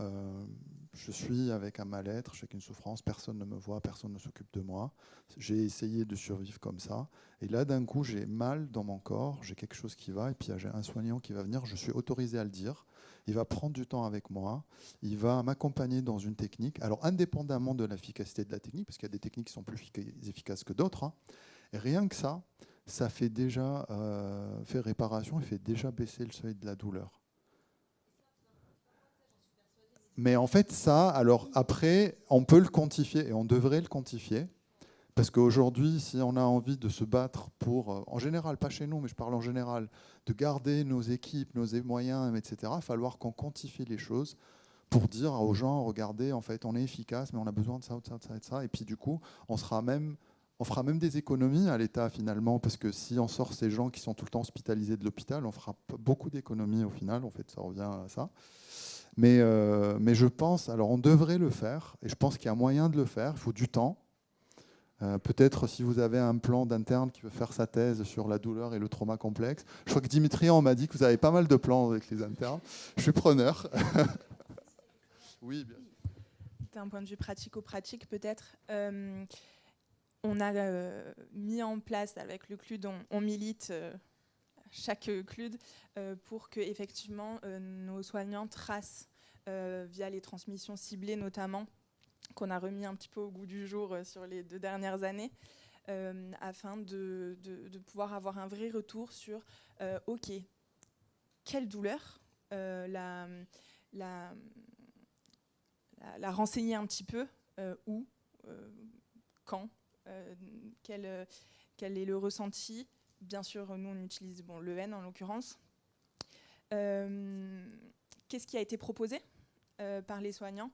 je suis avec un mal-être, j'ai une souffrance, personne ne me voit, personne ne s'occupe de moi. J'ai essayé de survivre comme ça. Et là, d'un coup, j'ai mal dans mon corps, j'ai quelque chose qui va, et puis j'ai un soignant qui va venir, je suis autorisé à le dire. Il va prendre du temps avec moi, il va m'accompagner dans une technique. Alors, indépendamment de l'efficacité de la technique, parce qu'il y a des techniques qui sont plus efficaces que d'autres, et rien que ça fait déjà fait réparation et fait déjà baisser le seuil de la douleur. Mais en fait, ça, alors après, on peut le quantifier et on devrait le quantifier. Parce qu'aujourd'hui, si on a envie de se battre pour, en général, pas chez nous, mais je parle en général, de garder nos équipes, nos moyens, etc., il va falloir qu'on quantifie les choses pour dire aux gens, regardez, en fait, on est efficace, mais on a besoin de ça, de ça, de ça, de ça. Et puis du coup, on fera même des économies à l'État finalement, parce que si on sort ces gens qui sont tout le temps hospitalisés de l'hôpital, on fera beaucoup d'économies au final. En fait, ça revient à ça. Mais je pense, alors on devrait le faire, et je pense qu'il y a moyen de le faire, il faut du temps. Peut-être si vous avez un plan d'interne qui veut faire sa thèse sur la douleur et le trauma complexe. Je crois que Dimitri, on m'a dit que vous avez pas mal de plans avec les internes. Je suis preneur. Oui, bien sûr. D'un point de vue pratico-pratique, peut-être, on a mis en place avec le CLUD, on milite chaque CLUD pour que effectivement nos soignants tracent via les transmissions ciblées notamment, qu'on a remis un petit peu au goût du jour sur les 2 dernières années, afin de pouvoir avoir un vrai retour sur OK, quelle douleur, la renseigner un petit peu, où, quand, quel est le ressenti. Bien sûr, nous, on utilise le N en l'occurrence. Qu'est-ce qui a été proposé par les soignants,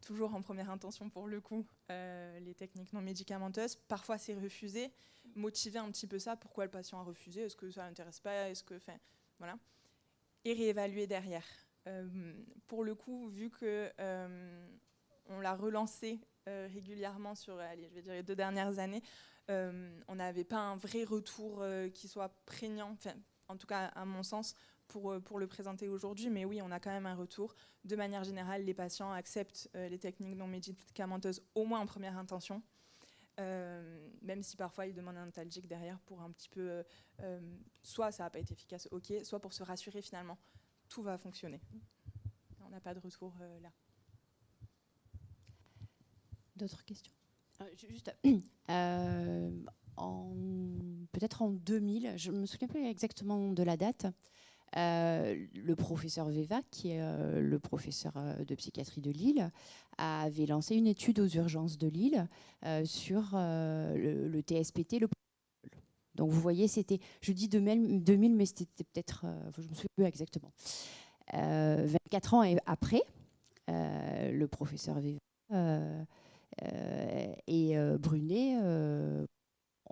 toujours en première intention pour le coup, les techniques non médicamenteuses. Parfois, c'est refusé. Motiver un petit peu ça. Pourquoi le patient a refusé? Est-ce que ça l'intéresse pas? Voilà. Et réévaluer derrière. Pour le coup, vu que on l'a relancé régulièrement sur, je vais dire, les 2 dernières années, on n'avait pas un vrai retour qui soit prégnant, en tout cas à mon sens, pour le présenter aujourd'hui. Mais oui, on a quand même un retour. De manière générale, les patients acceptent les techniques non médicamenteuses, au moins en première intention, même si parfois ils demandent un antalgique derrière pour un petit peu, soit ça n'a pas été efficace, ok, soit pour se rassurer finalement, tout va fonctionner. On n'a pas de retour là. D'autres questions? Juste, peut-être en 2000, je ne me souviens plus exactement de la date, le professeur Veva, qui est le professeur de psychiatrie de Lille, avait lancé une étude aux urgences de Lille sur le TSPT, le. Donc vous voyez, c'était, je dis 2000, mais c'était peut-être, je ne me souviens plus exactement. 24 ans après, le professeur Veva et Brunet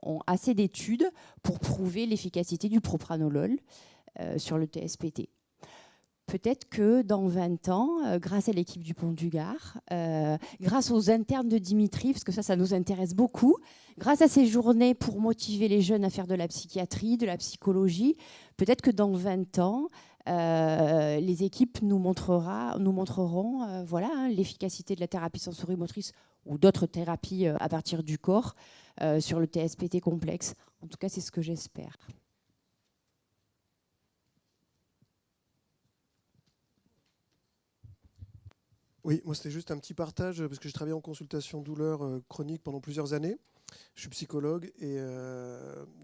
ont assez d'études pour prouver l'efficacité du propranolol sur le TSPT. Peut-être que dans 20 ans, grâce à l'équipe du Pont du Gard, grâce aux internes de Dimitri, parce que ça nous intéresse beaucoup, grâce à ces journées pour motiver les jeunes à faire de la psychiatrie, de la psychologie, peut-être que dans 20 ans, les équipes nous montreront voilà, l'efficacité de la thérapie sensorimotrice ou d'autres thérapies à partir du corps sur le TSPT complexe. En tout cas, c'est ce que j'espère. Oui, moi c'était juste un petit partage parce que j'ai travaillé en consultation douleur chronique pendant plusieurs années. Je suis psychologue et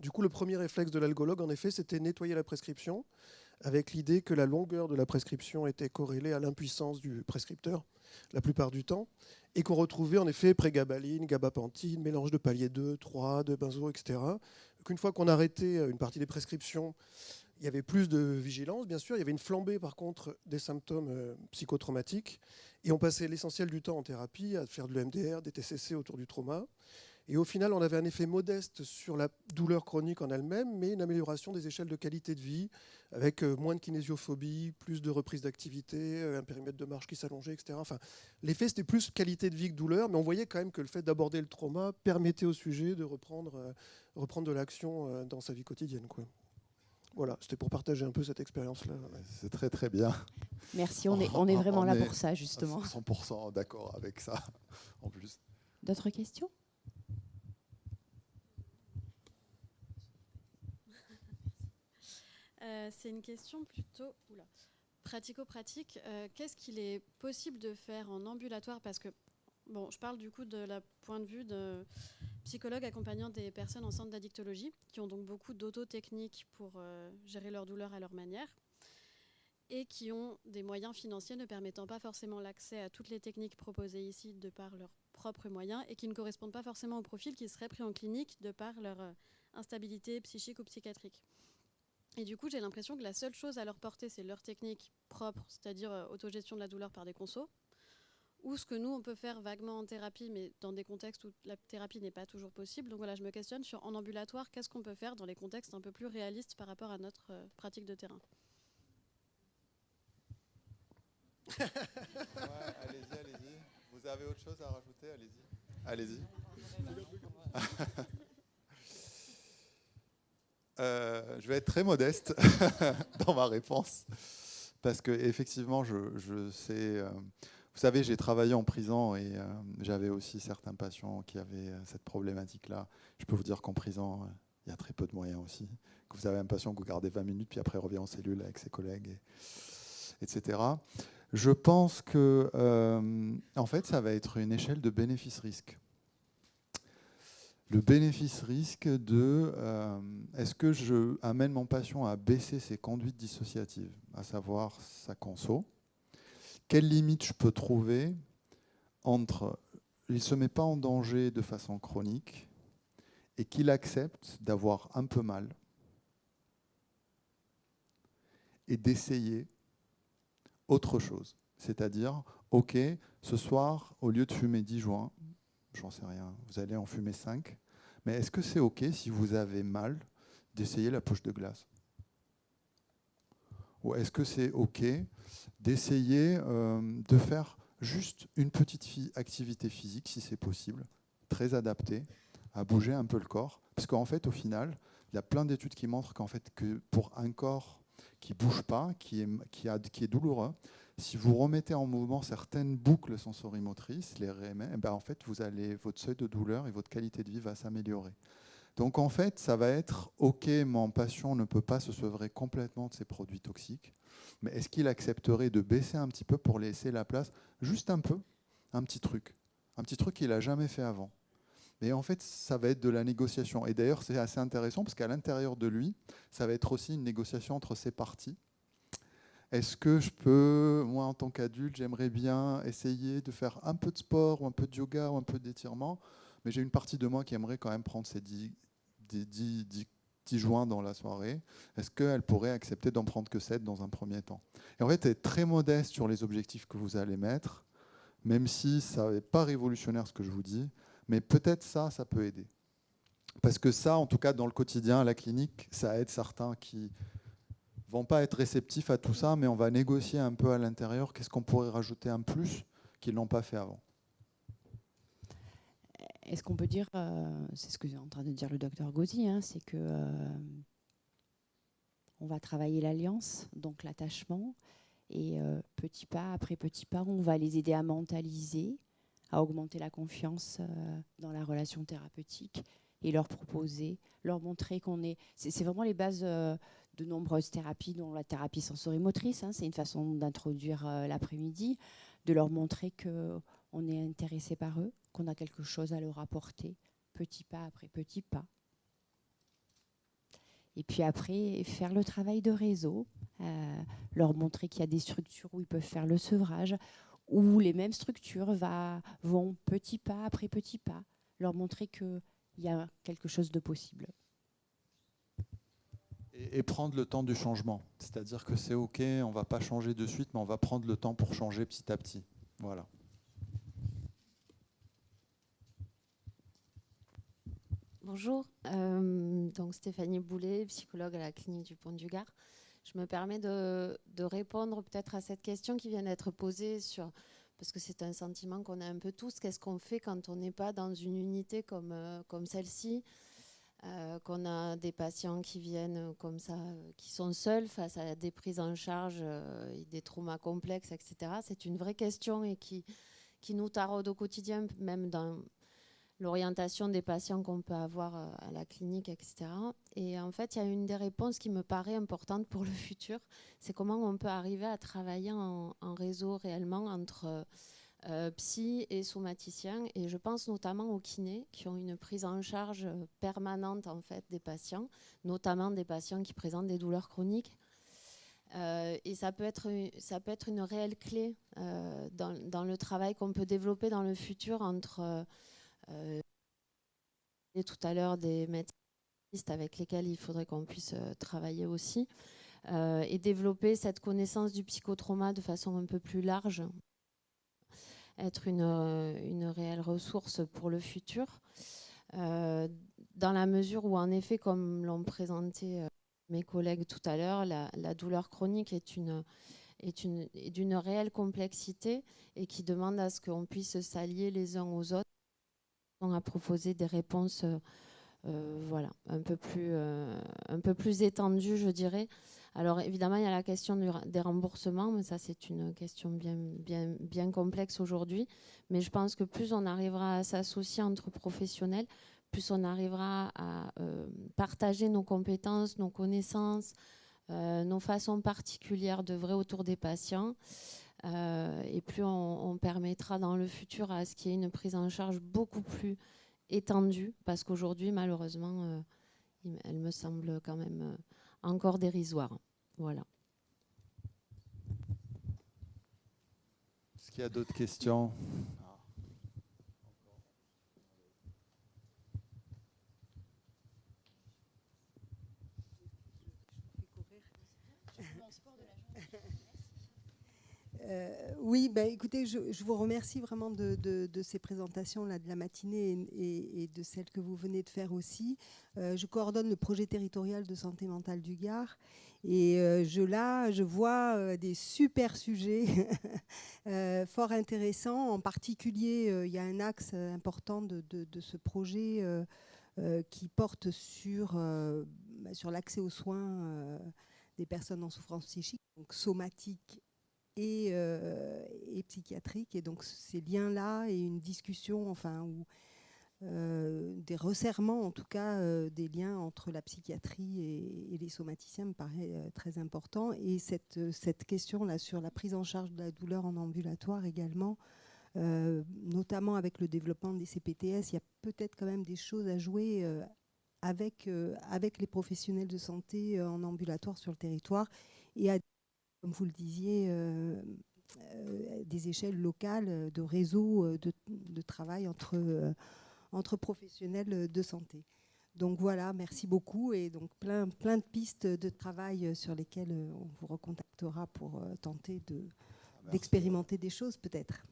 du coup le premier réflexe de l'algologue en effet c'était nettoyer la prescription avec l'idée que la longueur de la prescription était corrélée à l'impuissance du prescripteur la plupart du temps et qu'on retrouvait en effet prégabaline, gabapentine, mélange de palier 2, 3, de benzo, etc. Qu'une fois qu'on arrêtait une partie des prescriptions, il y avait plus de vigilance, bien sûr. Il y avait une flambée, par contre, des symptômes psychotraumatiques. Et on passait l'essentiel du temps en thérapie à faire de l'EMDR, des TCC autour du trauma. Et au final, on avait un effet modeste sur la douleur chronique en elle-même, mais une amélioration des échelles de qualité de vie, avec moins de kinésiophobie, plus de reprise d'activité, un périmètre de marche qui s'allongeait, etc. Enfin, l'effet, c'était plus qualité de vie que douleur, mais on voyait quand même que le fait d'aborder le trauma permettait au sujet de reprendre de l'action dans sa vie quotidienne, quoi. Voilà, c'était pour partager un peu cette expérience-là. C'est très très bien. Merci, on est vraiment là pour ça, justement. 100% d'accord avec ça, en plus. D'autres questions? C'est une question plutôt pratico-pratique. Qu'est-ce qu'il est possible de faire en ambulatoire? Parce que, bon, je parle du coup de la point de vue de psychologues accompagnant des personnes en centre d'addictologie, qui ont donc beaucoup d'autotechniques pour gérer leur douleur à leur manière, et qui ont des moyens financiers ne permettant pas forcément l'accès à toutes les techniques proposées ici de par leurs propres moyens, et qui ne correspondent pas forcément au profil qui serait pris en clinique de par leur instabilité psychique ou psychiatrique. Et du coup, j'ai l'impression que la seule chose à leur porter, c'est leur technique propre, c'est-à-dire autogestion de la douleur par des consos, ou ce que nous, on peut faire vaguement en thérapie, mais dans des contextes où la thérapie n'est pas toujours possible. Donc voilà, je me questionne sur, en ambulatoire, qu'est-ce qu'on peut faire dans les contextes un peu plus réalistes par rapport à notre pratique de terrain. Ouais, allez-y. Vous avez autre chose à rajouter? Allez-y. Je vais être très modeste dans ma réponse parce que effectivement, je sais. Vous savez, j'ai travaillé en prison et j'avais aussi certains patients qui avaient cette problématique-là. Je peux vous dire qu'en prison, il y a très peu de moyens aussi. Que vous avez un patient que vous gardez 20 minutes, puis après revient en cellule avec ses collègues, etc. Je pense que, en fait, ça va être une échelle de bénéfice-risque. Le bénéfice-risque de est-ce que je amène mon patient à baisser ses conduites dissociatives, à savoir sa conso. Quelles limites je peux trouver entre il ne se met pas en danger de façon chronique et qu'il accepte d'avoir un peu mal et d'essayer autre chose. C'est-à-dire, ok, ce soir, au lieu de fumer 10 joints, j'en sais rien, vous allez en fumer 5, mais est-ce que c'est ok si vous avez mal d'essayer la poche de glace? Ou est-ce que c'est ok d'essayer de faire juste une petite activité physique, si c'est possible, très adaptée, à bouger un peu le corps? Parce qu'en fait, au final, il y a plein d'études qui montrent qu'en fait, que pour un corps qui ne bouge pas, qui est douloureux, si vous remettez en mouvement certaines boucles sensorimotrices, les RMM, en fait, votre seuil de douleur et votre qualité de vie va s'améliorer. Donc en fait, ça va être ok, mon patient ne peut pas se sevrer complètement de ces produits toxiques, mais est-ce qu'il accepterait de baisser un petit peu pour laisser la place, juste un peu, un petit truc qu'il n'a jamais fait avant. Et en fait, ça va être de la négociation. Et d'ailleurs, c'est assez intéressant parce qu'à l'intérieur de lui, ça va être aussi une négociation entre ses parties. Est-ce que je peux, moi en tant qu'adulte, j'aimerais bien essayer de faire un peu de sport ou un peu de yoga ou un peu d'étirement, mais j'ai une partie de moi qui aimerait quand même prendre ces 10 joints dans la soirée. Est-ce qu'elle pourrait accepter d'en prendre que 7 dans un premier temps? Et en fait, être très modeste sur les objectifs que vous allez mettre, même si ça n'est pas révolutionnaire ce que je vous dis, mais peut-être ça peut aider. Parce que ça, en tout cas, dans le quotidien, à la clinique, ça aide certains qui ne vont pas être réceptifs à tout ça, mais on va négocier un peu à l'intérieur. Qu'est-ce qu'on pourrait rajouter un plus qu'ils n'ont pas fait avant? Est-ce qu'on peut dire, c'est ce que est en train de dire le docteur Gauzy, hein, c'est que on va travailler l'alliance, donc l'attachement, et petit pas après petit pas, on va les aider à mentaliser, à augmenter la confiance dans la relation thérapeutique et leur proposer, leur montrer qu'on est... C'est vraiment les bases de nombreuses thérapies, dont la thérapie sensorimotrice, hein, c'est une façon d'introduire l'après-midi, de leur montrer qu'on est intéressé par eux, qu'on a quelque chose à leur apporter, petit pas après petit pas. Et puis après, faire le travail de réseau, leur montrer qu'il y a des structures où ils peuvent faire le sevrage, où les mêmes structures vont petit pas après petit pas, leur montrer qu'il y a quelque chose de possible. Et prendre le temps du changement. C'est-à-dire que c'est ok, on ne va pas changer de suite, mais on va prendre le temps pour changer petit à petit. Voilà. Bonjour, donc Stéphanie Boulet, psychologue à la clinique du Pont du Gard. Je me permets de répondre peut-être à cette question qui vient d'être posée, parce que c'est un sentiment qu'on a un peu tous. Qu'est-ce qu'on fait quand on n'est pas dans une unité comme celle-ci, qu'on a des patients qui viennent comme ça, qui sont seuls face à des prises en charge, des traumas complexes, etc. C'est une vraie question et qui nous taraude au quotidien, même dans l'orientation des patients qu'on peut avoir à la clinique, etc. Et en fait, il y a une des réponses qui me paraît importante pour le futur, c'est comment on peut arriver à travailler en réseau réellement entre psy et somaticiens. Et je pense notamment aux kinés qui ont une prise en charge permanente en fait, des patients, notamment des patients qui présentent des douleurs chroniques. Et ça peut être une réelle clé dans le travail qu'on peut développer dans le futur entre... et tout à l'heure des médecins avec lesquels il faudrait qu'on puisse travailler aussi et développer cette connaissance du psychotrauma de façon un peu plus large, être une réelle ressource pour le futur, dans la mesure où en effet, comme l'ont présenté mes collègues tout à l'heure, la douleur chronique est d'une réelle complexité et qui demande à ce qu'on puisse s'allier les uns aux autres, à proposer des réponses voilà, un peu plus étendues, je dirais. Alors évidemment, il y a la question des remboursements, mais ça c'est une question bien complexe aujourd'hui. Mais je pense que plus on arrivera à s'associer entre professionnels, plus on arrivera à partager nos compétences, nos connaissances, nos façons particulières d'œuvrer autour des patients. Et plus on permettra dans le futur à ce qu'il y ait une prise en charge beaucoup plus étendue, parce qu'aujourd'hui, malheureusement, elle me semble quand même encore dérisoire. Voilà. Est-ce qu'il y a d'autres questions? Oui, écoutez, je vous remercie vraiment de ces présentations-là de la matinée et de celles que vous venez de faire aussi. Je coordonne le projet territorial de santé mentale du Gard et je vois des super sujets fort intéressants. En particulier, il y a un axe important de ce projet qui porte sur l'accès aux soins des personnes en souffrance psychique, donc somatique et psychiatrique. Et donc ces liens-là et une discussion, ou des resserrements en tout cas, des liens entre la psychiatrie et les somaticiens me paraît très important. Et cette question-là sur la prise en charge de la douleur en ambulatoire également, notamment avec le développement des CPTS, il y a peut-être quand même des choses à jouer avec les professionnels de santé en ambulatoire sur le territoire et à, comme vous le disiez, des échelles locales de réseaux de travail entre professionnels de santé. Donc voilà, merci beaucoup et donc plein de pistes de travail sur lesquelles on vous recontactera pour tenter d'expérimenter des choses peut-être.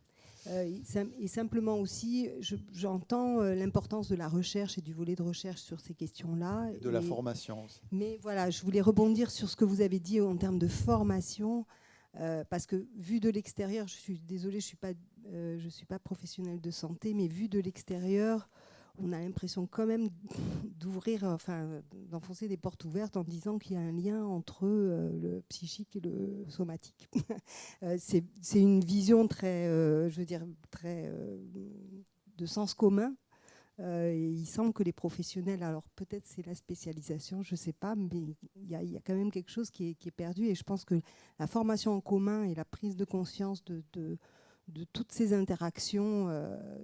Et simplement aussi, j'entends l'importance de la recherche et du volet de recherche sur ces questions-là. Et de la formation aussi. Mais voilà, je voulais rebondir sur ce que vous avez dit en termes de formation, parce que vu de l'extérieur, je suis désolée, je suis pas professionnelle de santé, mais vu de l'extérieur, on a l'impression quand même d'enfoncer des portes ouvertes en disant qu'il y a un lien entre le psychique et le somatique. C'est une vision très de sens commun. Et il semble que les professionnels, alors peut-être c'est la spécialisation, je ne sais pas, mais il y a quand même quelque chose qui est perdu. Et je pense que la formation en commun et la prise de conscience de toutes ces interactions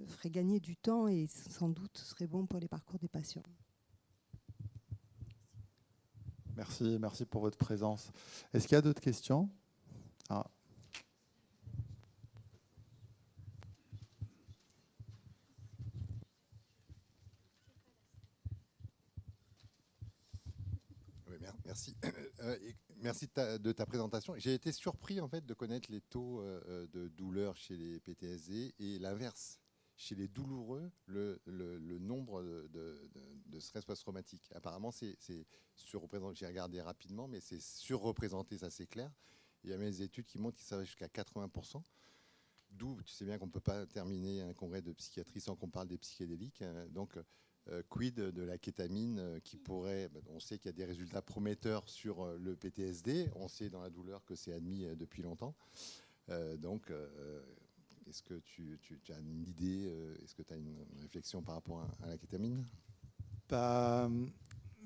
ferait gagner du temps et sans doute serait bon pour les parcours des patients. Merci pour votre présence. Est-ce qu'il y a d'autres questions ? Oui, merci. Merci de ta présentation. J'ai été surpris en fait de connaître les taux de douleur chez les PTSD et l'inverse. Chez les douloureux, le nombre de stress post-traumatique. Apparemment, c'est surreprésenté. J'ai regardé rapidement, mais c'est surreprésenté, ça c'est clair. Il y a même des études qui montrent que ça va jusqu'à 80%. D'où, tu sais bien qu'on ne peut pas terminer un congrès de psychiatrie sans qu'on parle des psychédéliques. Donc, quid de la kétamine qui pourrait... On sait qu'il y a des résultats prometteurs sur le PTSD. On sait dans la douleur que c'est admis depuis longtemps. Donc, est-ce que tu as une idée, est-ce que tu as une réflexion par rapport à la kétamine ?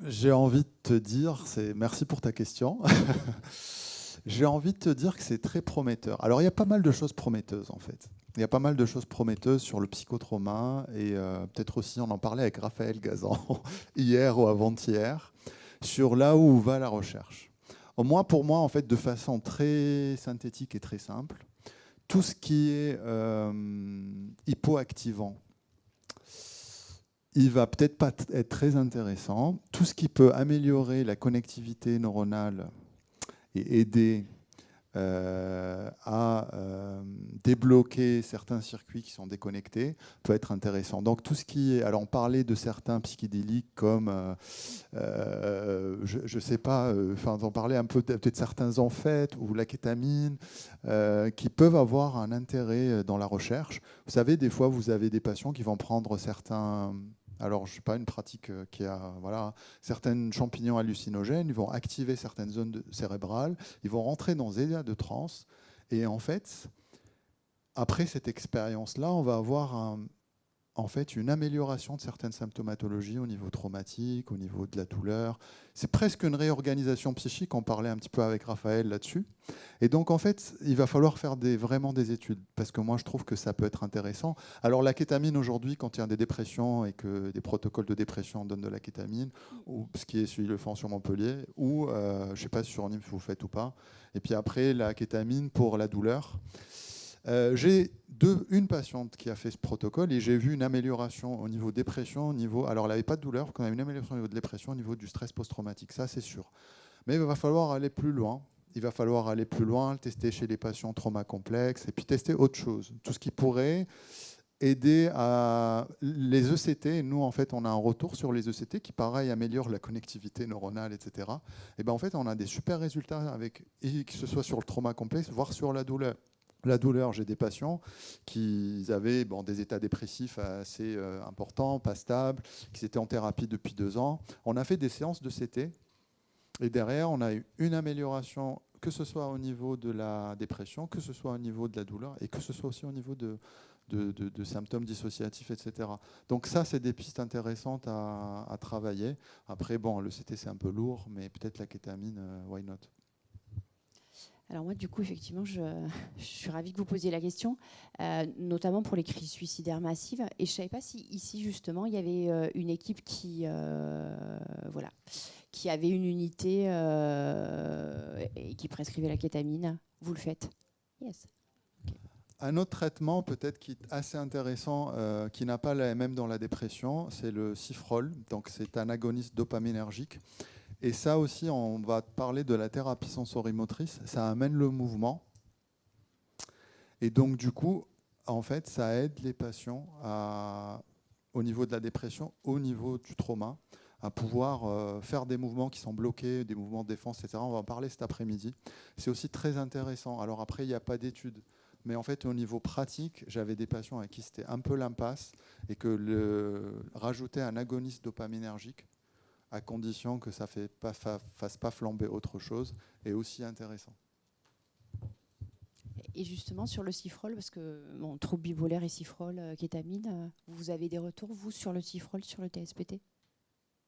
J'ai envie de te dire, merci pour ta question. J'ai envie de te dire que c'est très prometteur. Alors, il y a pas mal de choses prometteuses, en fait. Il y a pas mal de choses prometteuses sur le psychotrauma et peut-être aussi, on en parlait avec Raphaël Gazan hier ou avant-hier, sur là où va la recherche. Pour moi, en fait, de façon très synthétique et très simple, tout ce qui est hypoactivant, il va peut-être pas être très intéressant. Tout ce qui peut améliorer la connectivité neuronale et aider à débloquer certains circuits qui sont déconnectés peut être intéressant. Donc tout ce qui est... Alors on parlait de certains psychédéliques comme, je sais pas, on parlait un peu peut-être certains amphètes ou la kétamine qui peuvent avoir un intérêt dans la recherche. Vous savez, des fois vous avez des patients qui vont prendre certains... Alors, je ne sais pas, une pratique qui a certains champignons hallucinogènes, ils vont activer certaines zones cérébrales, ils vont rentrer dans des états de transe. Et en fait, après cette expérience-là, on va avoir une amélioration de certaines symptomatologies au niveau traumatique, au niveau de la douleur. C'est presque une réorganisation psychique, on parlait un petit peu avec Raphaël là-dessus. Et donc, en fait, il va falloir faire vraiment des études, parce que moi, je trouve que ça peut être intéressant. Alors, la kétamine, aujourd'hui, quand il y a des dépressions et que des protocoles de dépression donnent de la kétamine, ou ce qui est celui le font sur Montpellier, ou, je ne sais pas si sur Nîmes vous faites ou pas. Et puis après, la kétamine pour la douleur. J'ai une patiente qui a fait ce protocole et j'ai vu une amélioration au niveau dépression, alors elle n'avait pas de douleur, qu'on a une amélioration au niveau de dépression, au niveau du stress post-traumatique, ça c'est sûr. Mais il va falloir aller plus loin il va falloir aller plus loin, le tester chez les patients trauma complexes et puis tester autre chose. Tout ce qui pourrait aider à les ECT. Nous, en fait, on a un retour sur les ECT qui, pareil, améliore la connectivité neuronale, etc. Et ben, en fait, on a des super résultats avec, que ce soit sur le trauma complexe, voire sur la douleur. La douleur, j'ai des patients qui avaient des états dépressifs assez importants, pas stables, qui étaient en thérapie depuis 2 ans. On a fait des séances de CT et derrière, on a eu une amélioration, que ce soit au niveau de la dépression, que ce soit au niveau de la douleur et que ce soit aussi au niveau de symptômes dissociatifs, etc. Donc ça, c'est des pistes intéressantes à travailler. Après, le CT, c'est un peu lourd, mais peut-être la kétamine, why not? Alors moi, du coup, effectivement, je suis ravie que vous posiez la question, notamment pour les crises suicidaires massives. Et je ne savais pas si ici, justement, il y avait une équipe qui avait une unité et qui prescrivait la kétamine. Vous le faites? Yes. Okay. Un autre traitement, peut-être qui est assez intéressant, qui n'a pas la même dans la dépression, c'est le Cifrol. Donc, c'est un agoniste dopaminergique. Et ça aussi, on va parler de la thérapie sensorimotrice. Ça amène le mouvement. Et donc, du coup, en fait, ça aide les patients au niveau de la dépression, au niveau du trauma, à pouvoir faire des mouvements qui sont bloqués, des mouvements de défense, etc. On va en parler cet après-midi. C'est aussi très intéressant. Alors après, il n'y a pas d'études. Mais en fait, au niveau pratique, j'avais des patients avec qui c'était un peu l'impasse et que rajouter un agoniste dopaminergique, à condition que ça ne fasse pas flamber autre chose, est aussi intéressant. Et justement, sur le Cifrol, parce que trouble bipolaire et Cifrol, kétamine, vous avez des retours, vous, sur le Cifrol, sur le TSPT?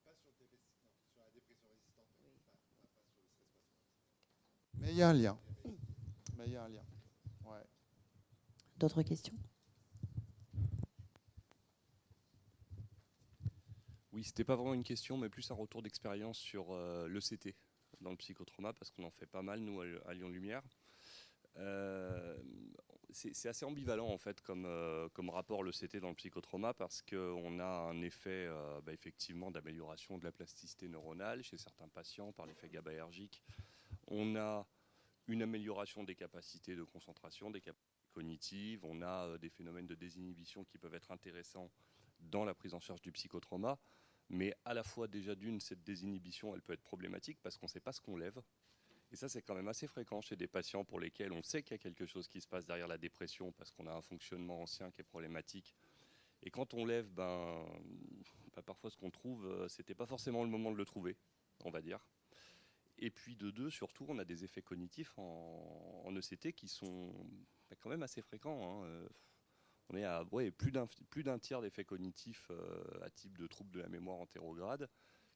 Pas sur le TSPT, non, sur la dépression résistante, pas sur le stress post-traumatique. Mais il y a un lien. Ouais. D'autres questions? Oui, c'était pas vraiment une question, mais plus un retour d'expérience sur l'ECT dans le psychotrauma, parce qu'on en fait pas mal, nous, à Lyon Lumière. C'est assez ambivalent, en fait, comme rapport l'ECT dans le psychotrauma, parce qu'on a un effet, effectivement, d'amélioration de la plasticité neuronale chez certains patients par l'effet GABAergique. On a une amélioration des capacités de concentration, des capacités cognitives. On a des phénomènes de désinhibition qui peuvent être intéressants dans la prise en charge du psychotrauma. Mais à la fois, déjà cette désinhibition, elle peut être problématique parce qu'on ne sait pas ce qu'on lève. Et ça, c'est quand même assez fréquent chez des patients pour lesquels on sait qu'il y a quelque chose qui se passe derrière la dépression parce qu'on a un fonctionnement ancien qui est problématique. Et quand on lève, parfois ce qu'on trouve, c'était pas forcément le moment de le trouver, on va dire. Et puis de deux, surtout, on a des effets cognitifs en ECT qui sont quand même assez fréquents. On est à plus d'un tiers d'effets cognitifs à type de troubles de la mémoire antérograde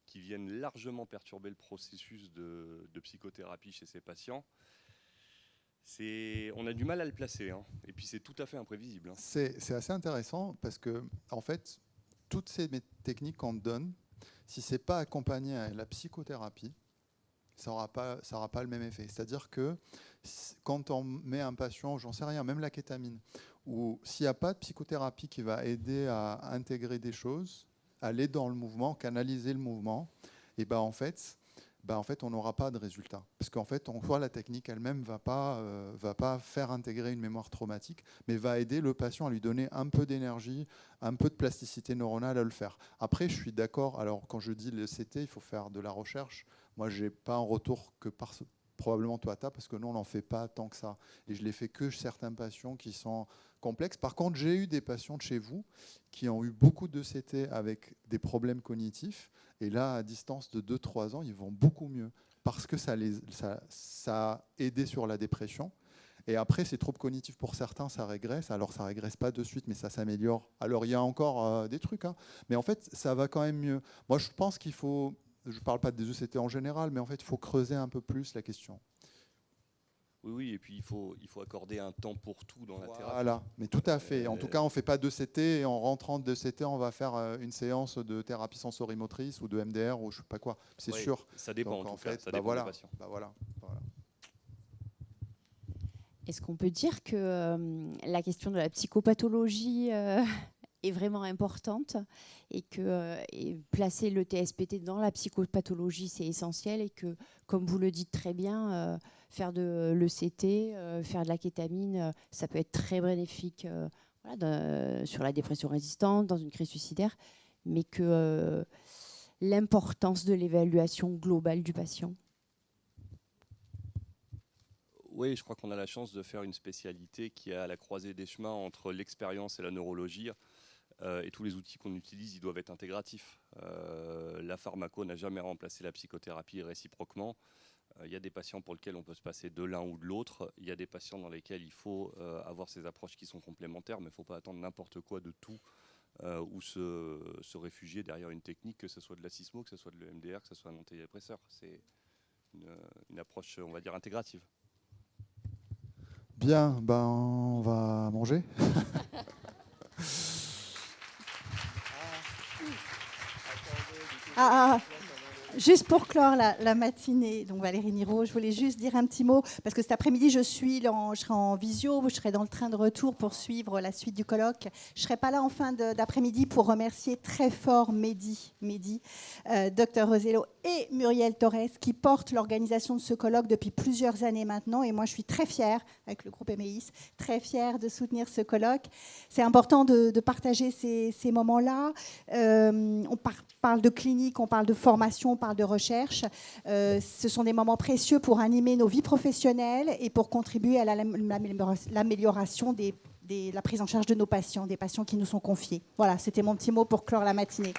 qui viennent largement perturber le processus de psychothérapie chez ces patients. On a du mal à le placer, et puis c'est tout à fait imprévisible. C'est assez intéressant parce que, en fait, toutes ces techniques qu'on donne, si ce n'est pas accompagné à la psychothérapie, ça n'aura pas le même effet. C'est-à-dire que quand on met un patient, j'en sais rien, même la kétamine, ou s'il n'y a pas de psychothérapie qui va aider à intégrer des choses, aller dans le mouvement, canaliser le mouvement, et en fait, on n'aura pas de résultat. Parce qu'en fait, on voit la technique elle-même va pas faire intégrer une mémoire traumatique, mais va aider le patient à lui donner un peu d'énergie, un peu de plasticité neuronale à le faire. Après, je suis d'accord. Alors, quand je dis le CT, il faut faire de la recherche. Moi, je n'ai pas un retour que probablement toi, parce que nous, on n'en fait pas tant que ça. Et je l'ai fait que chez certains patients qui sont complexes. Par contre, j'ai eu des patients de chez vous qui ont eu beaucoup de CT avec des problèmes cognitifs. Et là, à distance de 2-3 ans, ils vont beaucoup mieux. Parce que ça a aidé sur la dépression. Et après, ces troubles cognitifs, pour certains, ça régresse. Alors, ça ne régresse pas de suite, mais ça s'améliore. Alors, il y a encore des trucs. Mais en fait, ça va quand même mieux. Moi, je pense qu'il faut... Je ne parle pas des ECT en général, mais en fait, il faut creuser un peu plus la question. Oui, et puis il faut accorder un temps pour tout dans la thérapie. Voilà, mais tout à fait. En tout cas, on ne fait pas d'ECT et en rentrant d'ECT, on va faire une séance de thérapie sensorimotrice ou de MDR ou je ne sais pas quoi. C'est sûr. Ça dépend. Donc, en fait, ça dépend des patients. Voilà. Est-ce qu'on peut dire que la question de la psychopathologie est vraiment importante et que placer le TSPT dans la psychopathologie, c'est essentiel et que, comme vous le dites très bien, faire de l'ECT, faire de la kétamine, ça peut être très bénéfique sur la dépression résistante, dans une crise suicidaire, mais que l'importance de l'évaluation globale du patient. Oui, je crois qu'on a la chance de faire une spécialité qui est à la croisée des chemins entre l'expérience et la neurologie. Et tous les outils qu'on utilise, ils doivent être intégratifs. La pharmaco n'a jamais remplacé la psychothérapie réciproquement. Il y a des patients pour lesquels on peut se passer de l'un ou de l'autre. Il y a des patients dans lesquels il faut avoir ces approches qui sont complémentaires, mais il ne faut pas attendre n'importe quoi de tout ou se réfugier derrière une technique, que ce soit de la sismo, que ce soit de l'EMDR, que ce soit un antidépresseur. C'est une approche, on va dire, intégrative. Bien, ben, on va manger. Juste pour clore la matinée, donc Valérie Niro, je voulais juste dire un petit mot, parce que cet après-midi, je serai en visio, je serai dans le train de retour pour suivre la suite du colloque. Je ne serai pas là en fin d'après-midi pour remercier très fort Mehdi, Dr Rosello et Muriel Torres, qui portent l'organisation de ce colloque depuis plusieurs années maintenant. Et moi, je suis très fière, avec le groupe EMEIS, très fière de soutenir ce colloque. C'est important de partager ces moments-là. On parle de clinique, on parle de formation, on parle de recherche. Ce sont des moments précieux pour animer nos vies professionnelles et pour contribuer à l'amélioration de la prise en charge de nos patients, des patients qui nous sont confiés. Voilà, c'était mon petit mot pour clore la matinée.